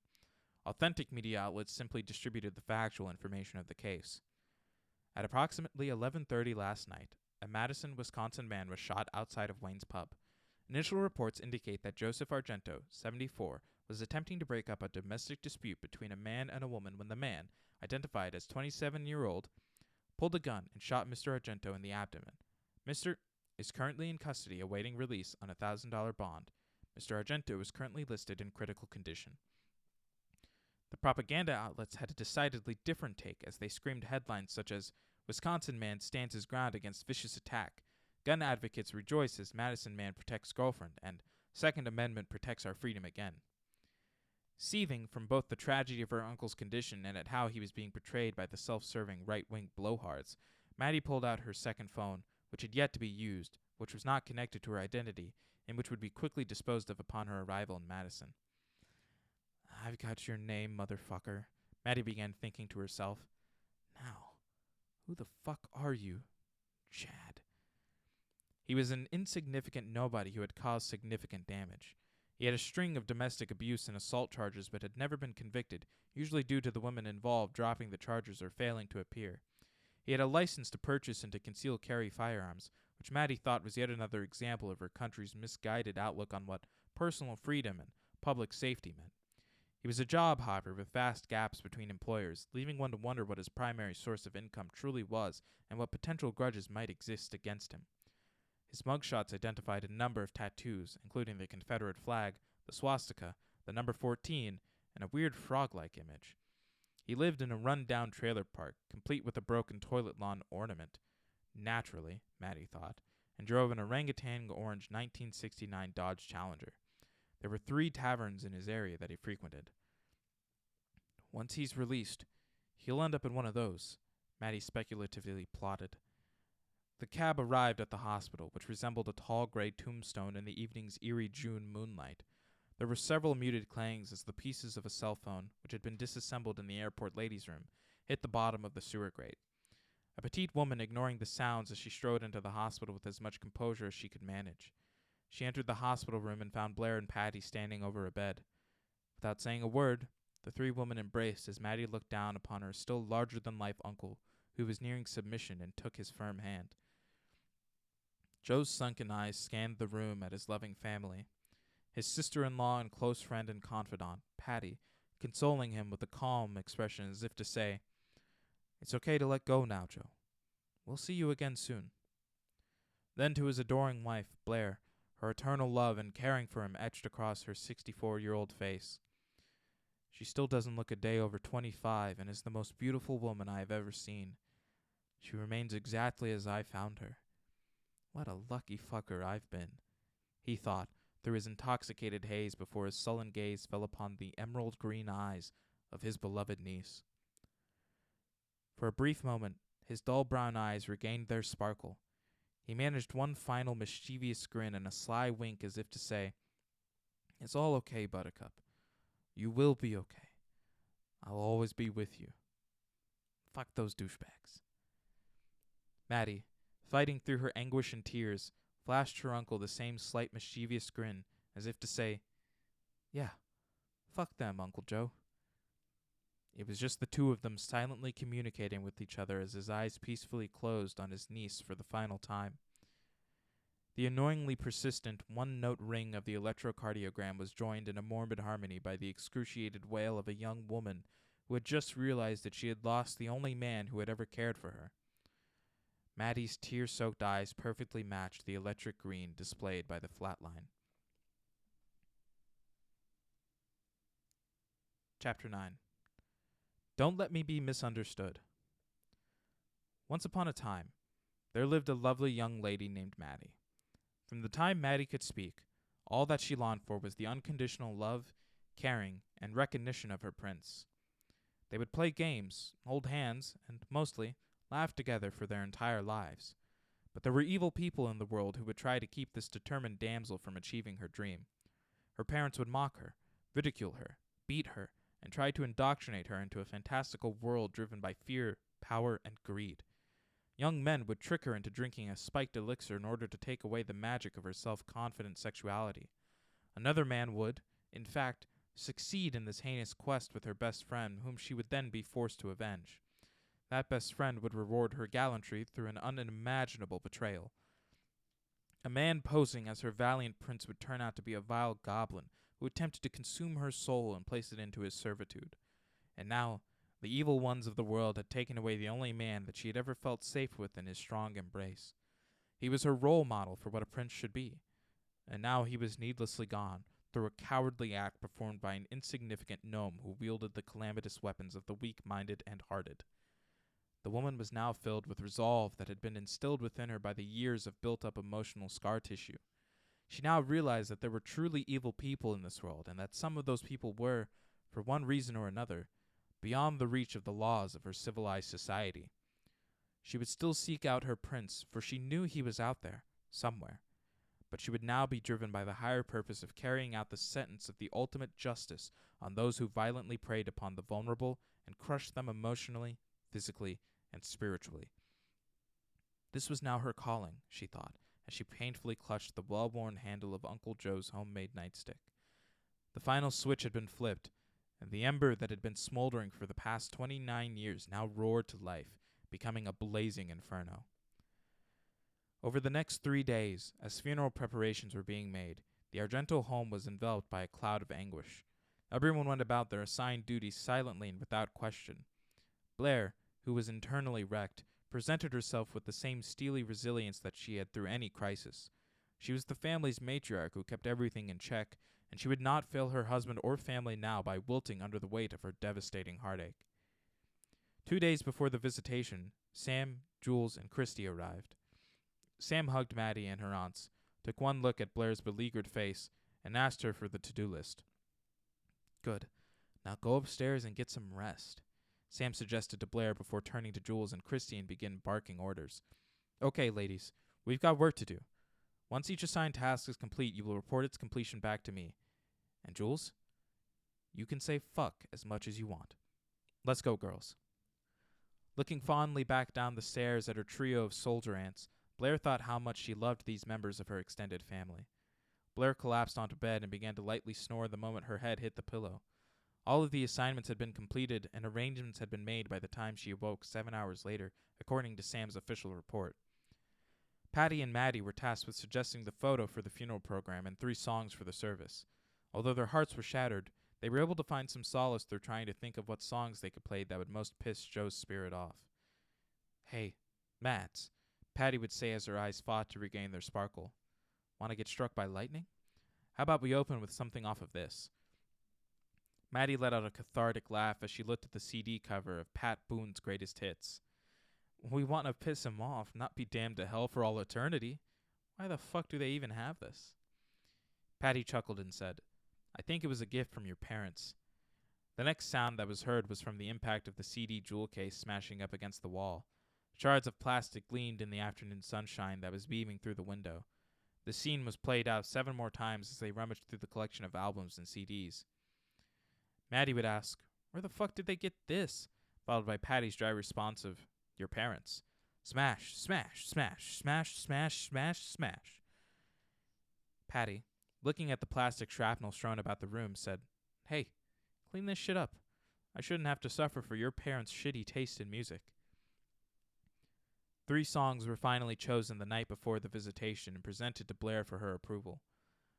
Authentic media outlets simply distributed the factual information of the case. At approximately 11:30 last night, a Madison, Wisconsin man was shot outside of Wayne's pub. Initial reports indicate that Joseph Argento, 74, was attempting to break up a domestic dispute between a man and a woman when the man, identified as 27-year-old, pulled a gun and shot Mr. Argento in the abdomen. Mr. is currently in custody awaiting release on a $1,000 bond. Mr. Argento is currently listed in critical condition. The propaganda outlets had a decidedly different take as they screamed headlines such as, Wisconsin man stands his ground against vicious attack, gun advocates rejoice as Madison man protects girlfriend, and Second Amendment protects our freedom again. Seething from both the tragedy of her uncle's condition and at how he was being portrayed by the self-serving right-wing blowhards, Maddie pulled out her second phone, which had yet to be used, which was not connected to her identity, and which would be quickly disposed of upon her arrival in Madison. I've got your name, motherfucker, Maddie began thinking to herself. Now, who the fuck are you, Chad? He was an insignificant nobody who had caused significant damage. He had a string of domestic abuse and assault charges but had never been convicted, usually due to the women involved dropping the charges or failing to appear. He had a license to purchase and to conceal carry firearms, which Maddie thought was yet another example of her country's misguided outlook on what personal freedom and public safety meant. He was a job hopper with vast gaps between employers, leaving one to wonder what his primary source of income truly was and what potential grudges might exist against him. His mugshots identified a number of tattoos, including the Confederate flag, the swastika, the number 14, and a weird frog-like image. He lived in a run-down trailer park, complete with a broken toilet lawn ornament. Naturally, Maddie thought, and drove an orangutan orange 1969 Dodge Challenger. There were 3 taverns in his area that he frequented. Once he's released, he'll end up in one of those, Maddie speculatively plotted. The cab arrived at the hospital, which resembled a tall gray tombstone in the evening's eerie June moonlight. There were several muted clangs as the pieces of a cell phone, which had been disassembled in the airport ladies' room, hit the bottom of the sewer grate. A petite woman ignoring the sounds as she strode into the hospital with as much composure as she could manage. She entered the hospital room and found Blair and Patty standing over a bed. Without saying a word, the 3 women embraced as Maddie looked down upon her still larger-than-life uncle, who was nearing submission, and took his firm hand. Joe's sunken eyes scanned the room at his loving family. His sister-in-law and close friend and confidant, Patty, consoling him with a calm expression as if to say, It's okay to let go now, Joe. We'll see you again soon. Then to his adoring wife, Blair, her eternal love and caring for him etched across her 64-year-old face. She still doesn't look a day over 25 and is the most beautiful woman I have ever seen. She remains exactly as I found her. What a lucky fucker I've been, he thought, through his intoxicated haze before his sullen gaze fell upon the emerald-green eyes of his beloved niece. For a brief moment, his dull brown eyes regained their sparkle. He managed one final mischievous grin and a sly wink as if to say, It's all okay, Buttercup. You will be okay. I'll always be with you. Fuck those douchebags. Maddie, fighting through her anguish and tears, flashed her uncle the same slight mischievous grin, as if to say, Yeah, fuck them, Uncle Joe. It was just the 2 of them silently communicating with each other as his eyes peacefully closed on his niece for the final time. The annoyingly persistent one-note ring of the electrocardiogram was joined in a morbid harmony by the excruciated wail of a young woman who had just realized that she had lost the only man who had ever cared for her. Maddie's tear-soaked eyes perfectly matched the electric green displayed by the flatline. Chapter 9. Don't let me be misunderstood. Once upon a time, there lived a lovely young lady named Maddie. From the time Maddie could speak, all that she longed for was the unconditional love, caring, and recognition of her prince. They would play games, hold hands, and, mostly, laugh together for their entire lives. But there were evil people in the world who would try to keep this determined damsel from achieving her dream. Her parents would mock her, ridicule her, beat her, and try to indoctrinate her into a fantastical world driven by fear, power, and greed. Young men would trick her into drinking a spiked elixir in order to take away the magic of her self-confident sexuality. Another man would, in fact, succeed in this heinous quest with her best friend, whom she would then be forced to avenge. That best friend would reward her gallantry through an unimaginable betrayal. A man posing as her valiant prince would turn out to be a vile goblin who attempted to consume her soul and place it into his servitude. And now, the evil ones of the world had taken away the only man that she had ever felt safe with in his strong embrace. He was her role model for what a prince should be. And now he was needlessly gone, through a cowardly act performed by an insignificant gnome who wielded the calamitous weapons of the weak-minded and hearted. The woman was now filled with resolve that had been instilled within her by the years of built-up emotional scar tissue. She now realized that there were truly evil people in this world, and that some of those people were, for one reason or another, beyond the reach of the laws of her civilized society. She would still seek out her prince, for she knew he was out there, somewhere. But she would now be driven by the higher purpose of carrying out the sentence of the ultimate justice on those who violently preyed upon the vulnerable and crushed them emotionally, physically, and spiritually. This was now her calling, she thought, as she painfully clutched the well-worn handle of Uncle Joe's homemade nightstick. The final switch had been flipped, and the ember that had been smoldering for the past 29 years now roared to life, becoming a blazing inferno. Over the next 3 days, as funeral preparations were being made, the Argento home was enveloped by a cloud of anguish. Everyone went about their assigned duties silently and without question. Blair, who was internally wrecked, presented herself with the same steely resilience that she had through any crisis. She was the family's matriarch who kept everything in check, and she would not fail her husband or family now by wilting under the weight of her devastating heartache. 2 days before the visitation, Sam, Jules, and Christy arrived. Sam hugged Maddie and her aunts, took one look at Blair's beleaguered face, and asked her for the to-do list. "Good. Now go upstairs and get some rest," Sam suggested to Blair before turning to Jules and Christy and began barking orders. "Okay, ladies, we've got work to do. Once each assigned task is complete, you will report its completion back to me. And Jules, you can say fuck as much as you want. Let's go, girls." Looking fondly back down the stairs at her trio of soldier ants, Blair thought how much she loved these members of her extended family. Blair collapsed onto bed and began to lightly snore the moment her head hit the pillow. All of the assignments had been completed, and arrangements had been made by the time she awoke 7 hours later, according to Sam's official report. Patty and Maddie were tasked with suggesting the photo for the funeral program and 3 songs for the service. Although their hearts were shattered, they were able to find some solace through trying to think of what songs they could play that would most piss Joe's spirit off. "Hey, Mads," Patty would say as her eyes fought to regain their sparkle. "Want to get struck by lightning? How about we open with something off of this?" Maddie let out a cathartic laugh as she looked at the CD cover of Pat Boone's Greatest Hits. "We want to piss him off, not be damned to hell for all eternity. Why the fuck do they even have this?" Patty chuckled and said, "I think it was a gift from your parents." The next sound that was heard was from the impact of the CD jewel case smashing up against the wall. Shards of plastic gleamed in the afternoon sunshine that was beaming through the window. The scene was played out 7 more times as they rummaged through the collection of albums and CDs. Maddie would ask, "Where the fuck did they get this?" followed by Patty's dry response of, "Your parents. Smash, smash, smash, smash, smash, smash, smash." Patty, looking at the plastic shrapnel strewn about the room, said, "Hey, clean this shit up. I shouldn't have to suffer for your parents' shitty taste in music." 3 songs were finally chosen the night before the visitation and presented to Blair for her approval.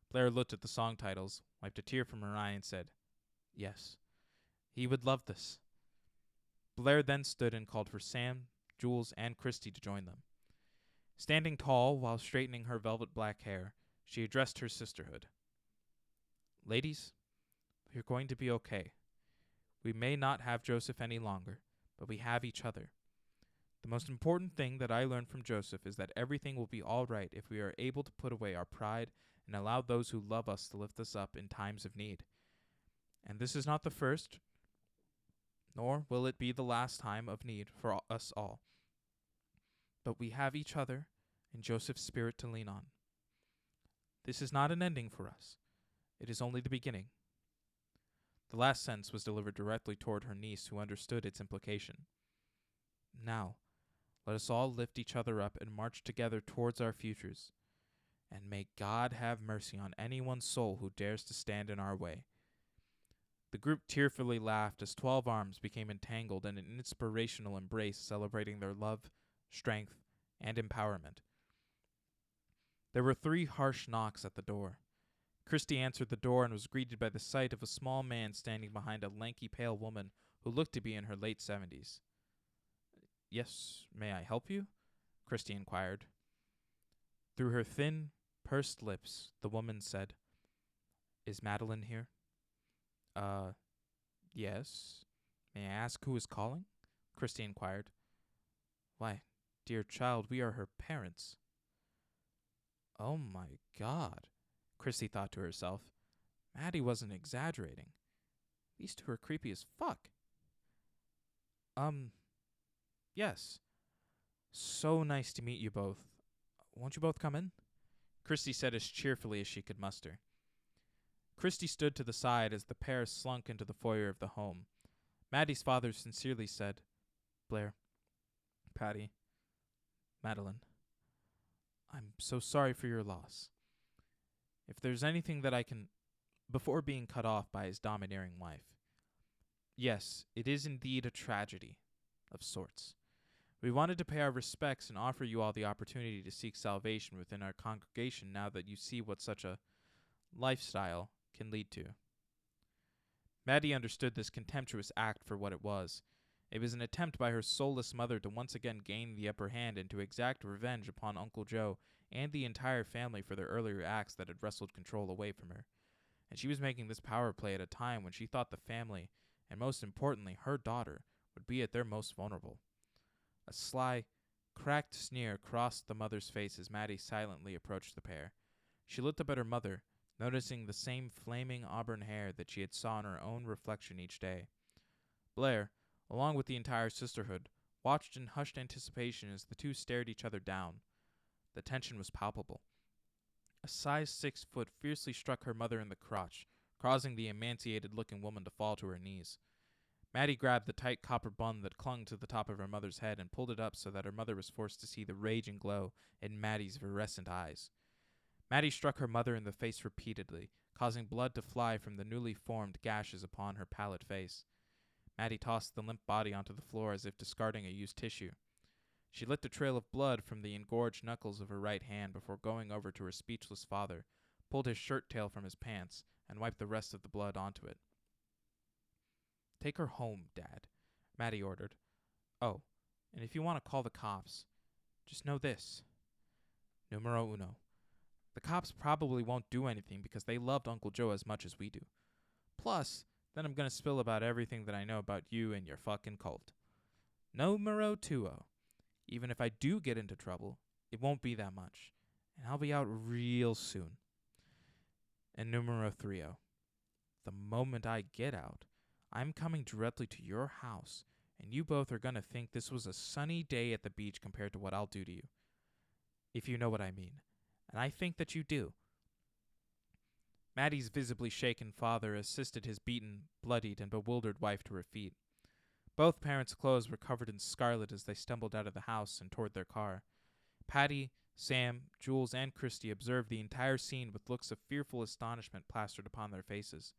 Blair looked at the song titles, wiped a tear from her eye, and said, "Yes, he would love this." Blair then stood and called for Sam, Jules, and Christy to join them. Standing tall while straightening her velvet black hair, she addressed her sisterhood. "Ladies, we're going to be okay. We may not have Joseph any longer, but we have each other. The most important thing that I learned from Joseph is that everything will be all right if we are able to put away our pride and allow those who love us to lift us up in times of need. And this is not the first, nor will it be the last time of need for us all. But we have each other, and Joseph's spirit to lean on. This is not an ending for us. It is only the beginning. The last sentence was delivered directly toward her niece, who understood its implication. Now, let us all lift each other up and march together towards our futures. And may God have mercy on anyone's soul who dares to stand in our way. The group tearfully laughed as 12 arms became entangled in an inspirational embrace celebrating their love, strength, and empowerment. There were 3 harsh knocks at the door. Christy answered the door and was greeted by the sight of a small man standing behind a lanky, pale woman who looked to be in her late 70s. "Yes, may I help you?" Christy inquired. Through her thin, pursed lips, the woman said, "Is Madeline here?" Yes. May I ask who is calling?" Christy inquired. "Why, dear child, we are her parents." Oh my God, Christy thought to herself. Maddie wasn't exaggerating. These two are creepy as fuck. Yes. So nice to meet you both. Won't you both come in?" Christy said as cheerfully as she could muster. Christy stood to the side as the pair slunk into the foyer of the home. Maddie's father sincerely said, "Blair, Patty, Madeline, I'm so sorry for your loss. If there's anything that I can..." Before being cut off by his domineering wife. "Yes, it is indeed a tragedy, of sorts. We wanted to pay our respects and offer you all the opportunity to seek salvation within our congregation now that you see what such a lifestyle can lead to." Maddie understood this contemptuous act for what it was. It was an attempt by her soulless mother to once again gain the upper hand and to exact revenge upon Uncle Joe and the entire family for their earlier acts that had wrestled control away from her. And she was making this power play at a time when she thought the family, and most importantly her daughter, would be at their most vulnerable. A sly, cracked sneer crossed the mother's face as Maddie silently approached the pair. She looked up at her mother, noticing the same flaming auburn hair that she had saw in her own reflection each day. Blair, along with the entire sisterhood, watched in hushed anticipation as the two stared each other down. The tension was palpable. A size 6 foot fiercely struck her mother in the crotch, causing the emaciated-looking woman to fall to her knees. Maddie grabbed the tight copper bun that clung to the top of her mother's head and pulled it up so that her mother was forced to see the rage and glow in Maddie's fluorescent eyes. Maddie struck her mother in the face repeatedly, causing blood to fly from the newly formed gashes upon her pallid face. Maddie tossed the limp body onto the floor as if discarding a used tissue. She licked a trail of blood from the engorged knuckles of her right hand before going over to her speechless father, pulled his shirt tail from his pants, and wiped the rest of the blood onto it. "Take her home, Dad," Maddie ordered. "Oh, and if you want to call the cops, just know this. Numero uno. The cops probably won't do anything because they loved Uncle Joe as much as we do. Plus, then I'm gonna spill about everything that I know about you and your fucking cult. Numero two. Even if I do get into trouble, it won't be that much, and I'll be out real soon. And numero 3. The moment I get out, I'm coming directly to your house, and you both are gonna think this was a sunny day at the beach compared to what I'll do to you. If you know what I mean. And I think that you do." Maddie's visibly shaken father assisted his beaten, bloodied, and bewildered wife to her feet. Both parents' clothes were covered in scarlet as they stumbled out of the house and toward their car. Patty, Sam, Jules, and Christy observed the entire scene with looks of fearful astonishment plastered upon their faces.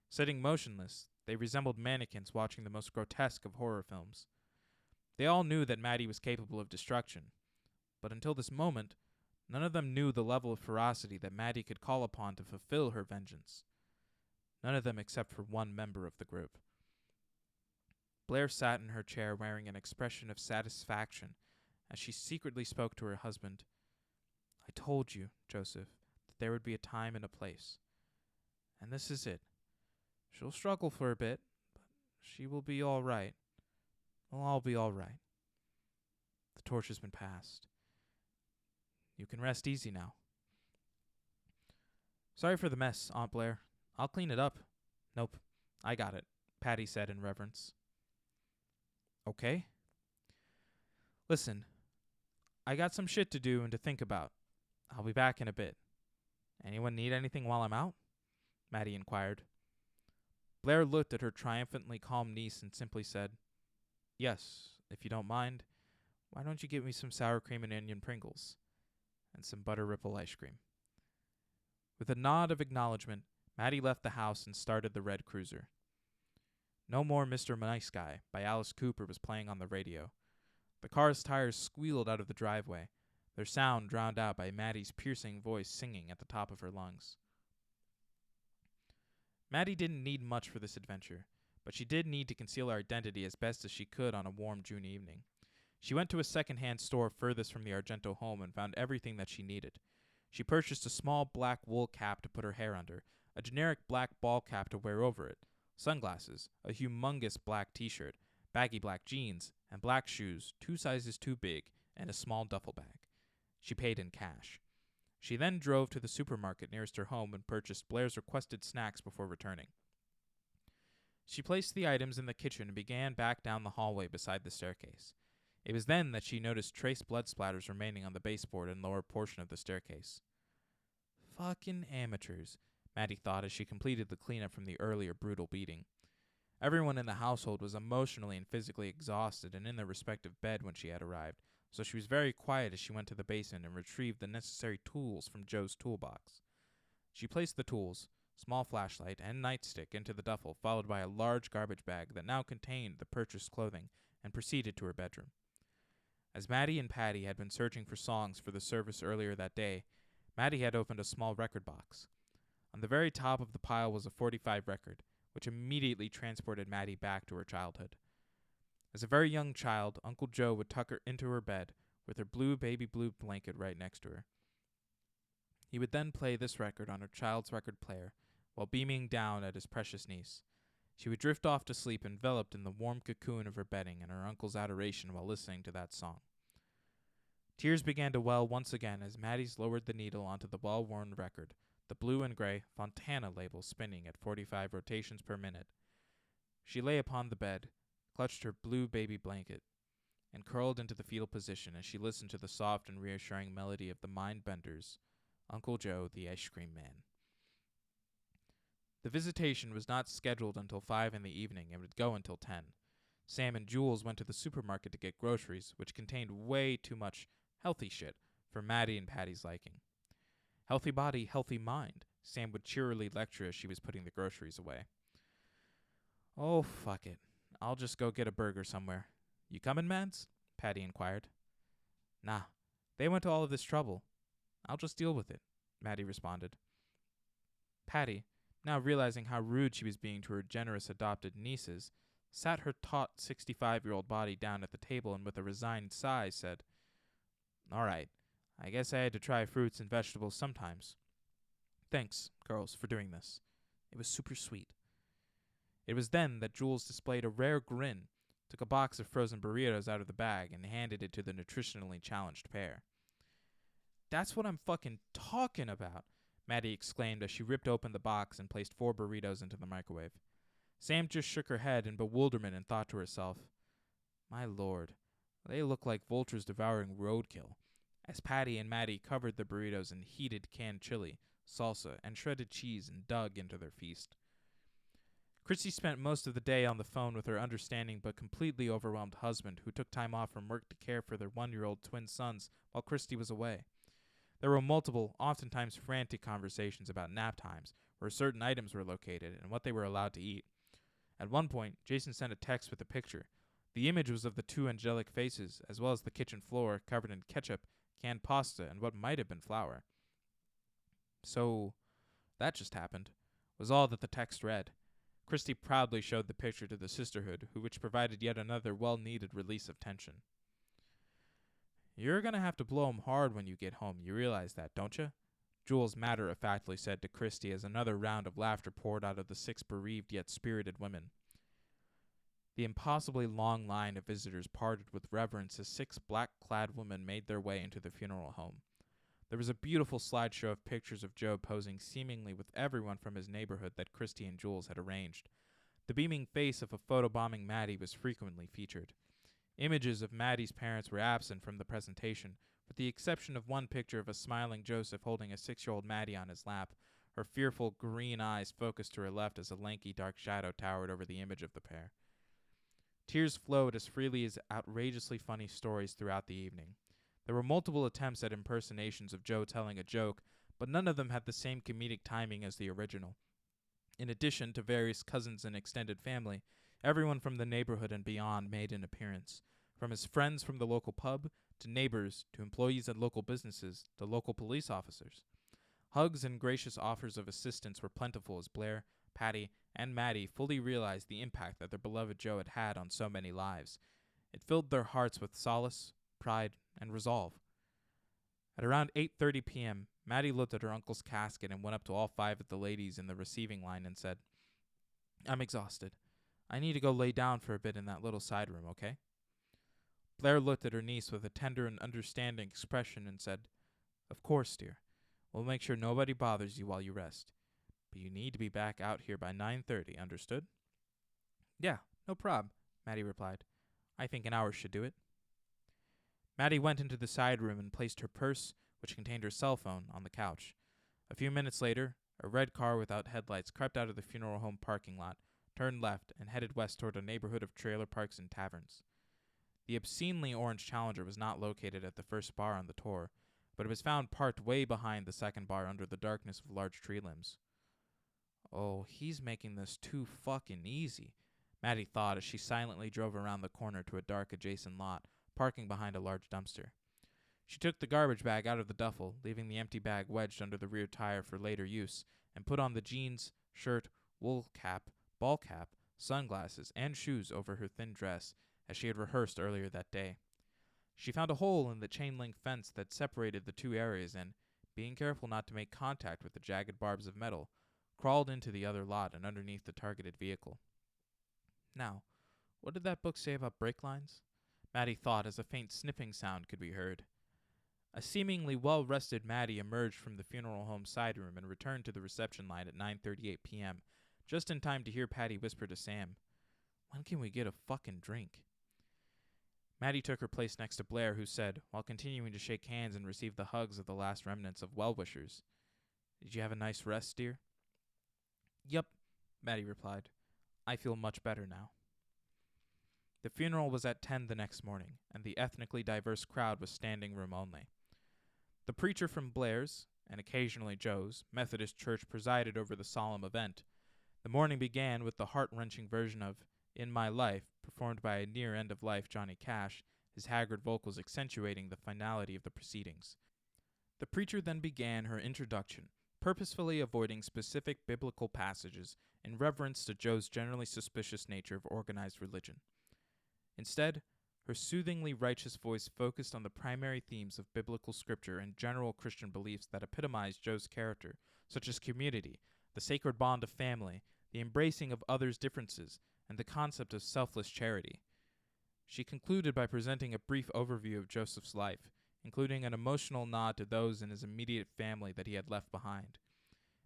Sitting motionless, they resembled mannequins watching the most grotesque of horror films. They all knew that Maddie was capable of destruction, but until this moment, none of them knew the level of ferocity that Maddie could call upon to fulfill her vengeance. None of them except for one member of the group. Blair sat in her chair wearing an expression of satisfaction as she secretly spoke to her husband. "I told you, Joseph, that there would be a time and a place. And this is it. She'll struggle for a bit, but she will be all right. We'll all be all right. The torch has been passed. You can rest easy now." "Sorry for the mess, Aunt Blair. I'll clean it up." "Nope, I got it," Patty said in reverence. "Okay. Listen, I got some shit to do and to think about. I'll be back in a bit. Anyone need anything while I'm out? Maddie inquired. Blair looked at her triumphantly calm niece and simply said, Yes, if you don't mind, why don't you get me some sour cream and onion Pringles? And some butter ripple ice cream. With a nod of acknowledgement, Maddie left the house and started the red cruiser. No More Mr. Nice Guy by Alice Cooper was playing on the radio. The car's tires squealed out of the driveway, their sound drowned out by Maddie's piercing voice singing at the top of her lungs. Maddie didn't need much for this adventure, but she did need to conceal her identity as best as she could on a warm June evening. She went to a second-hand store furthest from the Argento home and found everything that she needed. She purchased a small black wool cap to put her hair under, a generic black ball cap to wear over it, sunglasses, a humongous black t-shirt, baggy black jeans, and black shoes 2 sizes too big, and a small duffel bag. She paid in cash. She then drove to the supermarket nearest her home and purchased Blair's requested snacks before returning. She placed the items in the kitchen and began back down the hallway beside the staircase. It was then that she noticed trace blood splatters remaining on the baseboard and lower portion of the staircase. Fucking amateurs, Maddie thought as she completed the cleanup from the earlier brutal beating. Everyone in the household was emotionally and physically exhausted and in their respective bed when she had arrived, so she was very quiet as she went to the basement and retrieved the necessary tools from Joe's toolbox. She placed the tools, small flashlight, and nightstick into the duffel, followed by a large garbage bag that now contained the purchased clothing, and proceeded to her bedroom. As Maddie and Patty had been searching for songs for the service earlier that day, Maddie had opened a small record box. On the very top of the pile was a 45 record, which immediately transported Maddie back to her childhood. As a very young child, Uncle Joe would tuck her into her bed with her blue baby blue blanket right next to her. He would then play this record on her child's record player while beaming down at his precious niece. She would drift off to sleep enveloped in the warm cocoon of her bedding and her uncle's adoration while listening to that song. Tears began to well once again as Maddie's lowered the needle onto the well-worn record, the blue and gray Fontana label spinning at 45 rotations per minute. She lay upon the bed, clutched her blue baby blanket, and curled into the fetal position as she listened to the soft and reassuring melody of the Mindbenders' Uncle Joe the Ice Cream Man. The visitation was not scheduled until 5 in the evening and would go until 10. Sam and Jules went to the supermarket to get groceries, which contained way too much healthy shit for Maddie and Patty's liking. Healthy body, healthy mind, Sam would cheerily lecture as she was putting the groceries away. Oh, fuck it. I'll just go get a burger somewhere. You coming, Mads? Patty inquired. Nah, they went to all of this trouble. I'll just deal with it, Maddie responded. Patty, now realizing how rude she was being to her generous adopted nieces, sat her taut 65-year-old body down at the table and with a resigned sigh said, All right, I guess I had to try fruits and vegetables sometimes. Thanks, girls, for doing this. It was super sweet. It was then that Jules displayed a rare grin, took a box of frozen burritos out of the bag, and handed it to the nutritionally challenged pair. That's what I'm fucking talking about, Maddie exclaimed as she ripped open the box and placed 4 burritos into the microwave. Sam just shook her head in bewilderment and thought to herself, My lord, they look like vultures devouring roadkill, as Patty and Maddie covered the burritos in heated canned chili, salsa, and shredded cheese and dug into their feast. Christy spent most of the day on the phone with her understanding but completely overwhelmed husband, who took time off from work to care for their 1-year-old twin sons while Christy was away. There were multiple, oftentimes frantic conversations about nap times, where certain items were located, and what they were allowed to eat. At one point, Jason sent a text with a picture. The image was of the 2 angelic faces, as well as the kitchen floor covered in ketchup, canned pasta, and what might have been flour. So, that just happened, was all that the text read. Christy proudly showed the picture to the sisterhood, which provided yet another well-needed release of tension. You're gonna have to blow 'em hard when you get home, you realize that, don't you? Jules matter-of-factly said to Christy as another round of laughter poured out of the 6 bereaved yet spirited women. The impossibly long line of visitors parted with reverence as 6 black-clad women made their way into the funeral home. There was a beautiful slideshow of pictures of Joe posing seemingly with everyone from his neighborhood that Christy and Jules had arranged. The beaming face of a photobombing Maddie was frequently featured. Images of Maddie's parents were absent from the presentation, With the exception of one picture of a smiling Joseph holding a 6-year-old Maddie on his lap, her fearful green eyes focused to her left as a lanky dark shadow towered over the image of the pair. Tears flowed as freely as outrageously funny stories throughout the evening. There were multiple attempts at impersonations of Joe telling a joke, but none of them had the same comedic timing as the original. In addition to various cousins and extended family, everyone from the neighborhood and beyond made an appearance, from his friends from the local pub, to neighbors, to employees at local businesses, to local police officers. Hugs and gracious offers of assistance were plentiful as Blair, Patty, and Maddie fully realized the impact that their beloved Joe had had on so many lives. It filled their hearts with solace, pride, and resolve. At around 8:30 p.m., Maddie looked at her uncle's casket and went up to all 5 of the ladies in the receiving line and said, "I'm exhausted. I need to go lay down for a bit in that little side room, okay?" Blair looked at her niece with a tender and understanding expression and said, "Of course, dear. We'll make sure nobody bothers you while you rest. But you need to be back out here by 9:30, understood?" "Yeah, no prob," Maddie replied. "I think an hour should do it." Maddie went into the side room and placed her purse, which contained her cell phone, on the couch. A few minutes later, a red car without headlights crept out of the funeral home parking lot, turned left, and headed west toward a neighborhood of trailer parks and taverns. The obscenely orange Challenger was not located at the first bar on the tour, but it was found parked way behind the second bar under the darkness of large tree limbs. "Oh, he's making this too fucking easy," Maddie thought as she silently drove around the corner to a dark adjacent lot, parking behind a large dumpster. She took the garbage bag out of the duffel, leaving the empty bag wedged under the rear tire for later use, and put on the jeans, shirt, wool cap, ball cap, sunglasses, and shoes over her thin dress, as she had rehearsed earlier that day. She found a hole in the chain-link fence that separated the two areas and, being careful not to make contact with the jagged barbs of metal, crawled into the other lot and underneath the targeted vehicle. Now, what did that book say about brake lines? Maddie thought as a faint sniffing sound could be heard. A seemingly well-rested Maddie emerged from the funeral home side room and returned to the reception line at 9:38 p.m., just in time to hear Patty whisper to Sam, "When can we get a fucking drink?" Maddie took her place next to Blair, who said, while continuing to shake hands and receive the hugs of the last remnants of well-wishers, "Did you have a nice rest, dear?" "Yep," Maddie replied. "I feel much better now." The funeral was at 10 the next morning, and the ethnically diverse crowd was standing room only. The preacher from Blair's, and occasionally Joe's, Methodist church presided over the solemn event. The morning began with the heart-wrenching version of "In My Life," performed by a near-end-of-life Johnny Cash, his haggard vocals accentuating the finality of the proceedings. The preacher then began her introduction, purposefully avoiding specific biblical passages in reverence to Joe's generally suspicious nature of organized religion. Instead, her soothingly righteous voice focused on the primary themes of biblical scripture and general Christian beliefs that epitomized Joe's character, such as community, the sacred bond of family, the embracing of others' differences, and the concept of selfless charity. She concluded by presenting a brief overview of Joseph's life, including an emotional nod to those in his immediate family that he had left behind.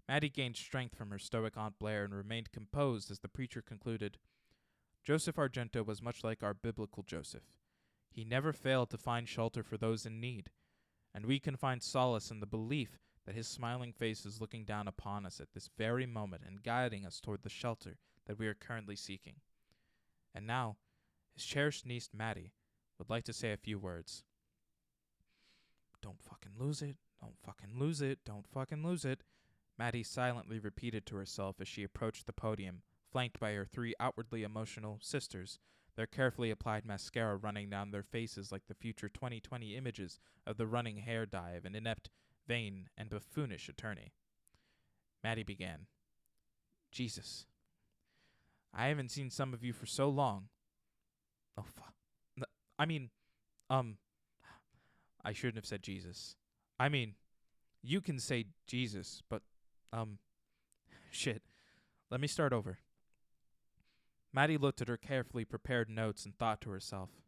Maddie gained strength from her stoic Aunt Blair and remained composed as the preacher concluded, "Joseph Argento was much like our biblical Joseph. He never failed to find shelter for those in need, and we can find solace in the belief that his smiling face is looking down upon us at this very moment and guiding us toward the shelter that we are currently seeking." And now, his cherished niece Maddie would like to say a few words. "Don't fucking lose it, don't fucking lose it, don't fucking lose it," Maddie silently repeated to herself as she approached the podium, flanked by her 3 outwardly emotional sisters, their carefully applied mascara running down their faces like the future 2020 images of the running hair dye of an inept, vain, and buffoonish attorney. Maddie began, "Jesus, I haven't seen some of you for so long. Oh, fuck. I mean, I shouldn't have said Jesus. I mean, you can say Jesus, but, shit. Let me start over." Maddie looked at her carefully prepared notes and thought to herself,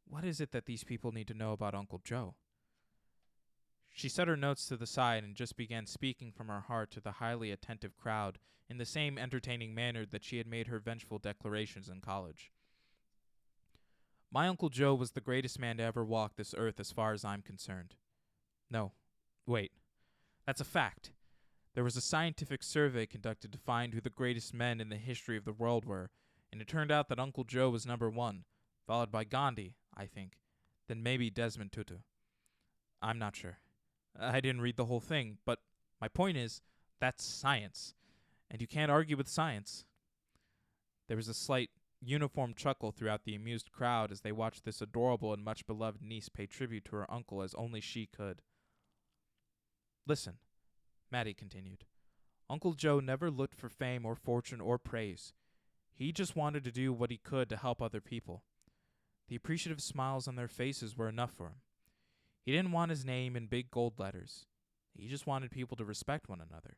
what is it that these people need to know about Uncle Joe? She set her notes to the side and just began speaking from her heart to the highly attentive crowd in the same entertaining manner that she had made her vengeful declarations in college. My Uncle Joe was the greatest man to ever walk this earth as far as I'm concerned. No, wait, that's a fact. There was a scientific survey conducted to find who the greatest men in the history of the world were, and it turned out that Uncle Joe was number one, followed by Gandhi, I think, then maybe Desmond Tutu. I'm not sure. I didn't read the whole thing, but my point is, that's science, and you can't argue with science. There was a slight, uniform chuckle throughout the amused crowd as they watched this adorable and much beloved niece pay tribute to her uncle as only she could. Listen, Maddie continued. Uncle Joe never looked for fame or fortune or praise. He just wanted to do what he could to help other people. The appreciative smiles on their faces were enough for him. He didn't want his name in big gold letters. He just wanted people to respect one another.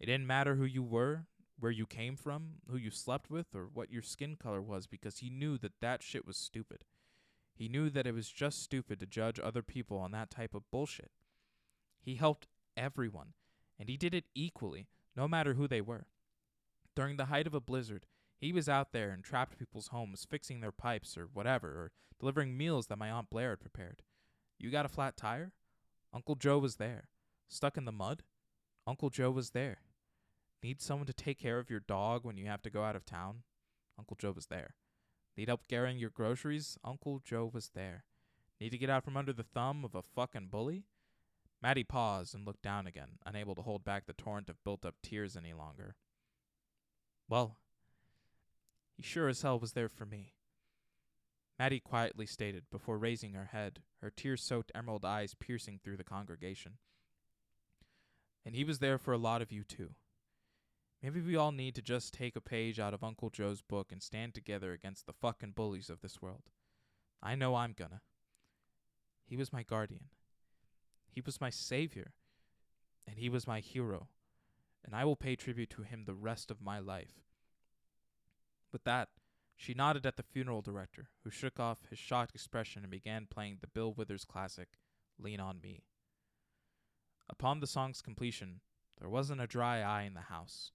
It didn't matter who you were, where you came from, who you slept with, or what your skin color was, because he knew that shit was stupid. He knew that it was just stupid to judge other people on that type of bullshit. He helped everyone, and he did it equally, no matter who they were. During the height of a blizzard, he was out there in trapped people's homes fixing their pipes or whatever, or delivering meals that my Aunt Blair had prepared. You got a flat tire? Uncle Joe was there. Stuck in the mud? Uncle Joe was there. Need someone to take care of your dog when you have to go out of town? Uncle Joe was there. Need help carrying your groceries? Uncle Joe was there. Need to get out from under the thumb of a fucking bully? Maddie paused and looked down again, unable to hold back the torrent of built-up tears any longer. Well, he sure as hell was there for me. Maddie quietly stated before raising her head, her tear-soaked emerald eyes piercing through the congregation. And he was there for a lot of you too. Maybe we all need to just take a page out of Uncle Joe's book and stand together against the fucking bullies of this world. I know I'm gonna. He was my guardian. He was my savior. And he was my hero. And I will pay tribute to him the rest of my life. With that, she nodded at the funeral director, who shook off his shocked expression and began playing the Bill Withers classic, Lean on Me. Upon the song's completion, there wasn't a dry eye in the house.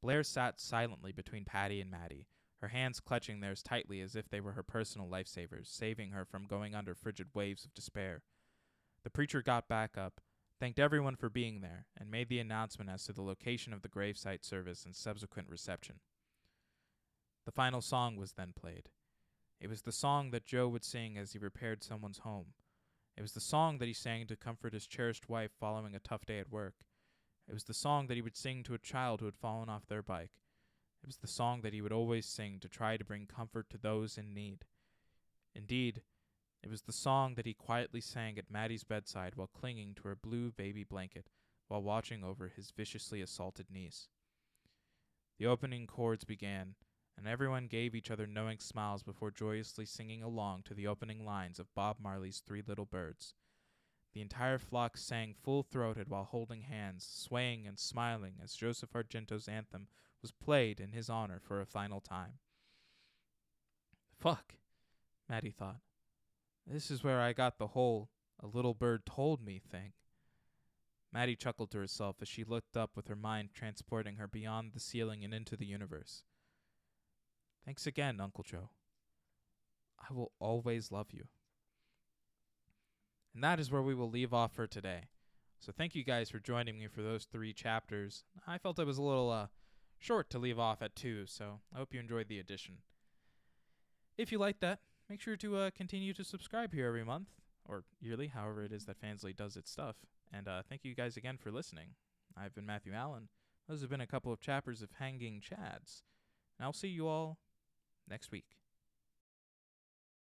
Blair sat silently between Patty and Maddie, her hands clutching theirs tightly as if they were her personal lifesavers, saving her from going under frigid waves of despair. The preacher got back up, thanked everyone for being there, and made the announcement as to the location of the gravesite service and subsequent reception. The final song was then played. It was the song that Joe would sing as he repaired someone's home. It was the song that he sang to comfort his cherished wife following a tough day at work. It was the song that he would sing to a child who had fallen off their bike. It was the song that he would always sing to try to bring comfort to those in need. Indeed, it was the song that he quietly sang at Maddie's bedside while clinging to her blue baby blanket while watching over his viciously assaulted niece. The opening chords began, and everyone gave each other knowing smiles before joyously singing along to the opening lines of Bob Marley's Three Little Birds. The entire flock sang full-throated while holding hands, swaying and smiling as Joseph Argento's anthem was played in his honor for a final time. Fuck, Maddie thought. This is where I got the whole "a little bird told me" thing. Maddie chuckled to herself as she looked up with her mind transporting her beyond the ceiling and into the universe. Thanks again, Uncle Joe. I will always love you. And that is where we will leave off for today. So thank you guys for joining me for those 3 chapters. I felt it was a little short to leave off at 2, so I hope you enjoyed the addition. If you like that, make sure to continue to subscribe here every month, or yearly, however it is that Fansly does its stuff. And thank you guys again for listening. I've been Matthew Allen. Those have been a couple of chapters of Hanging Chads. And I'll see you all next week.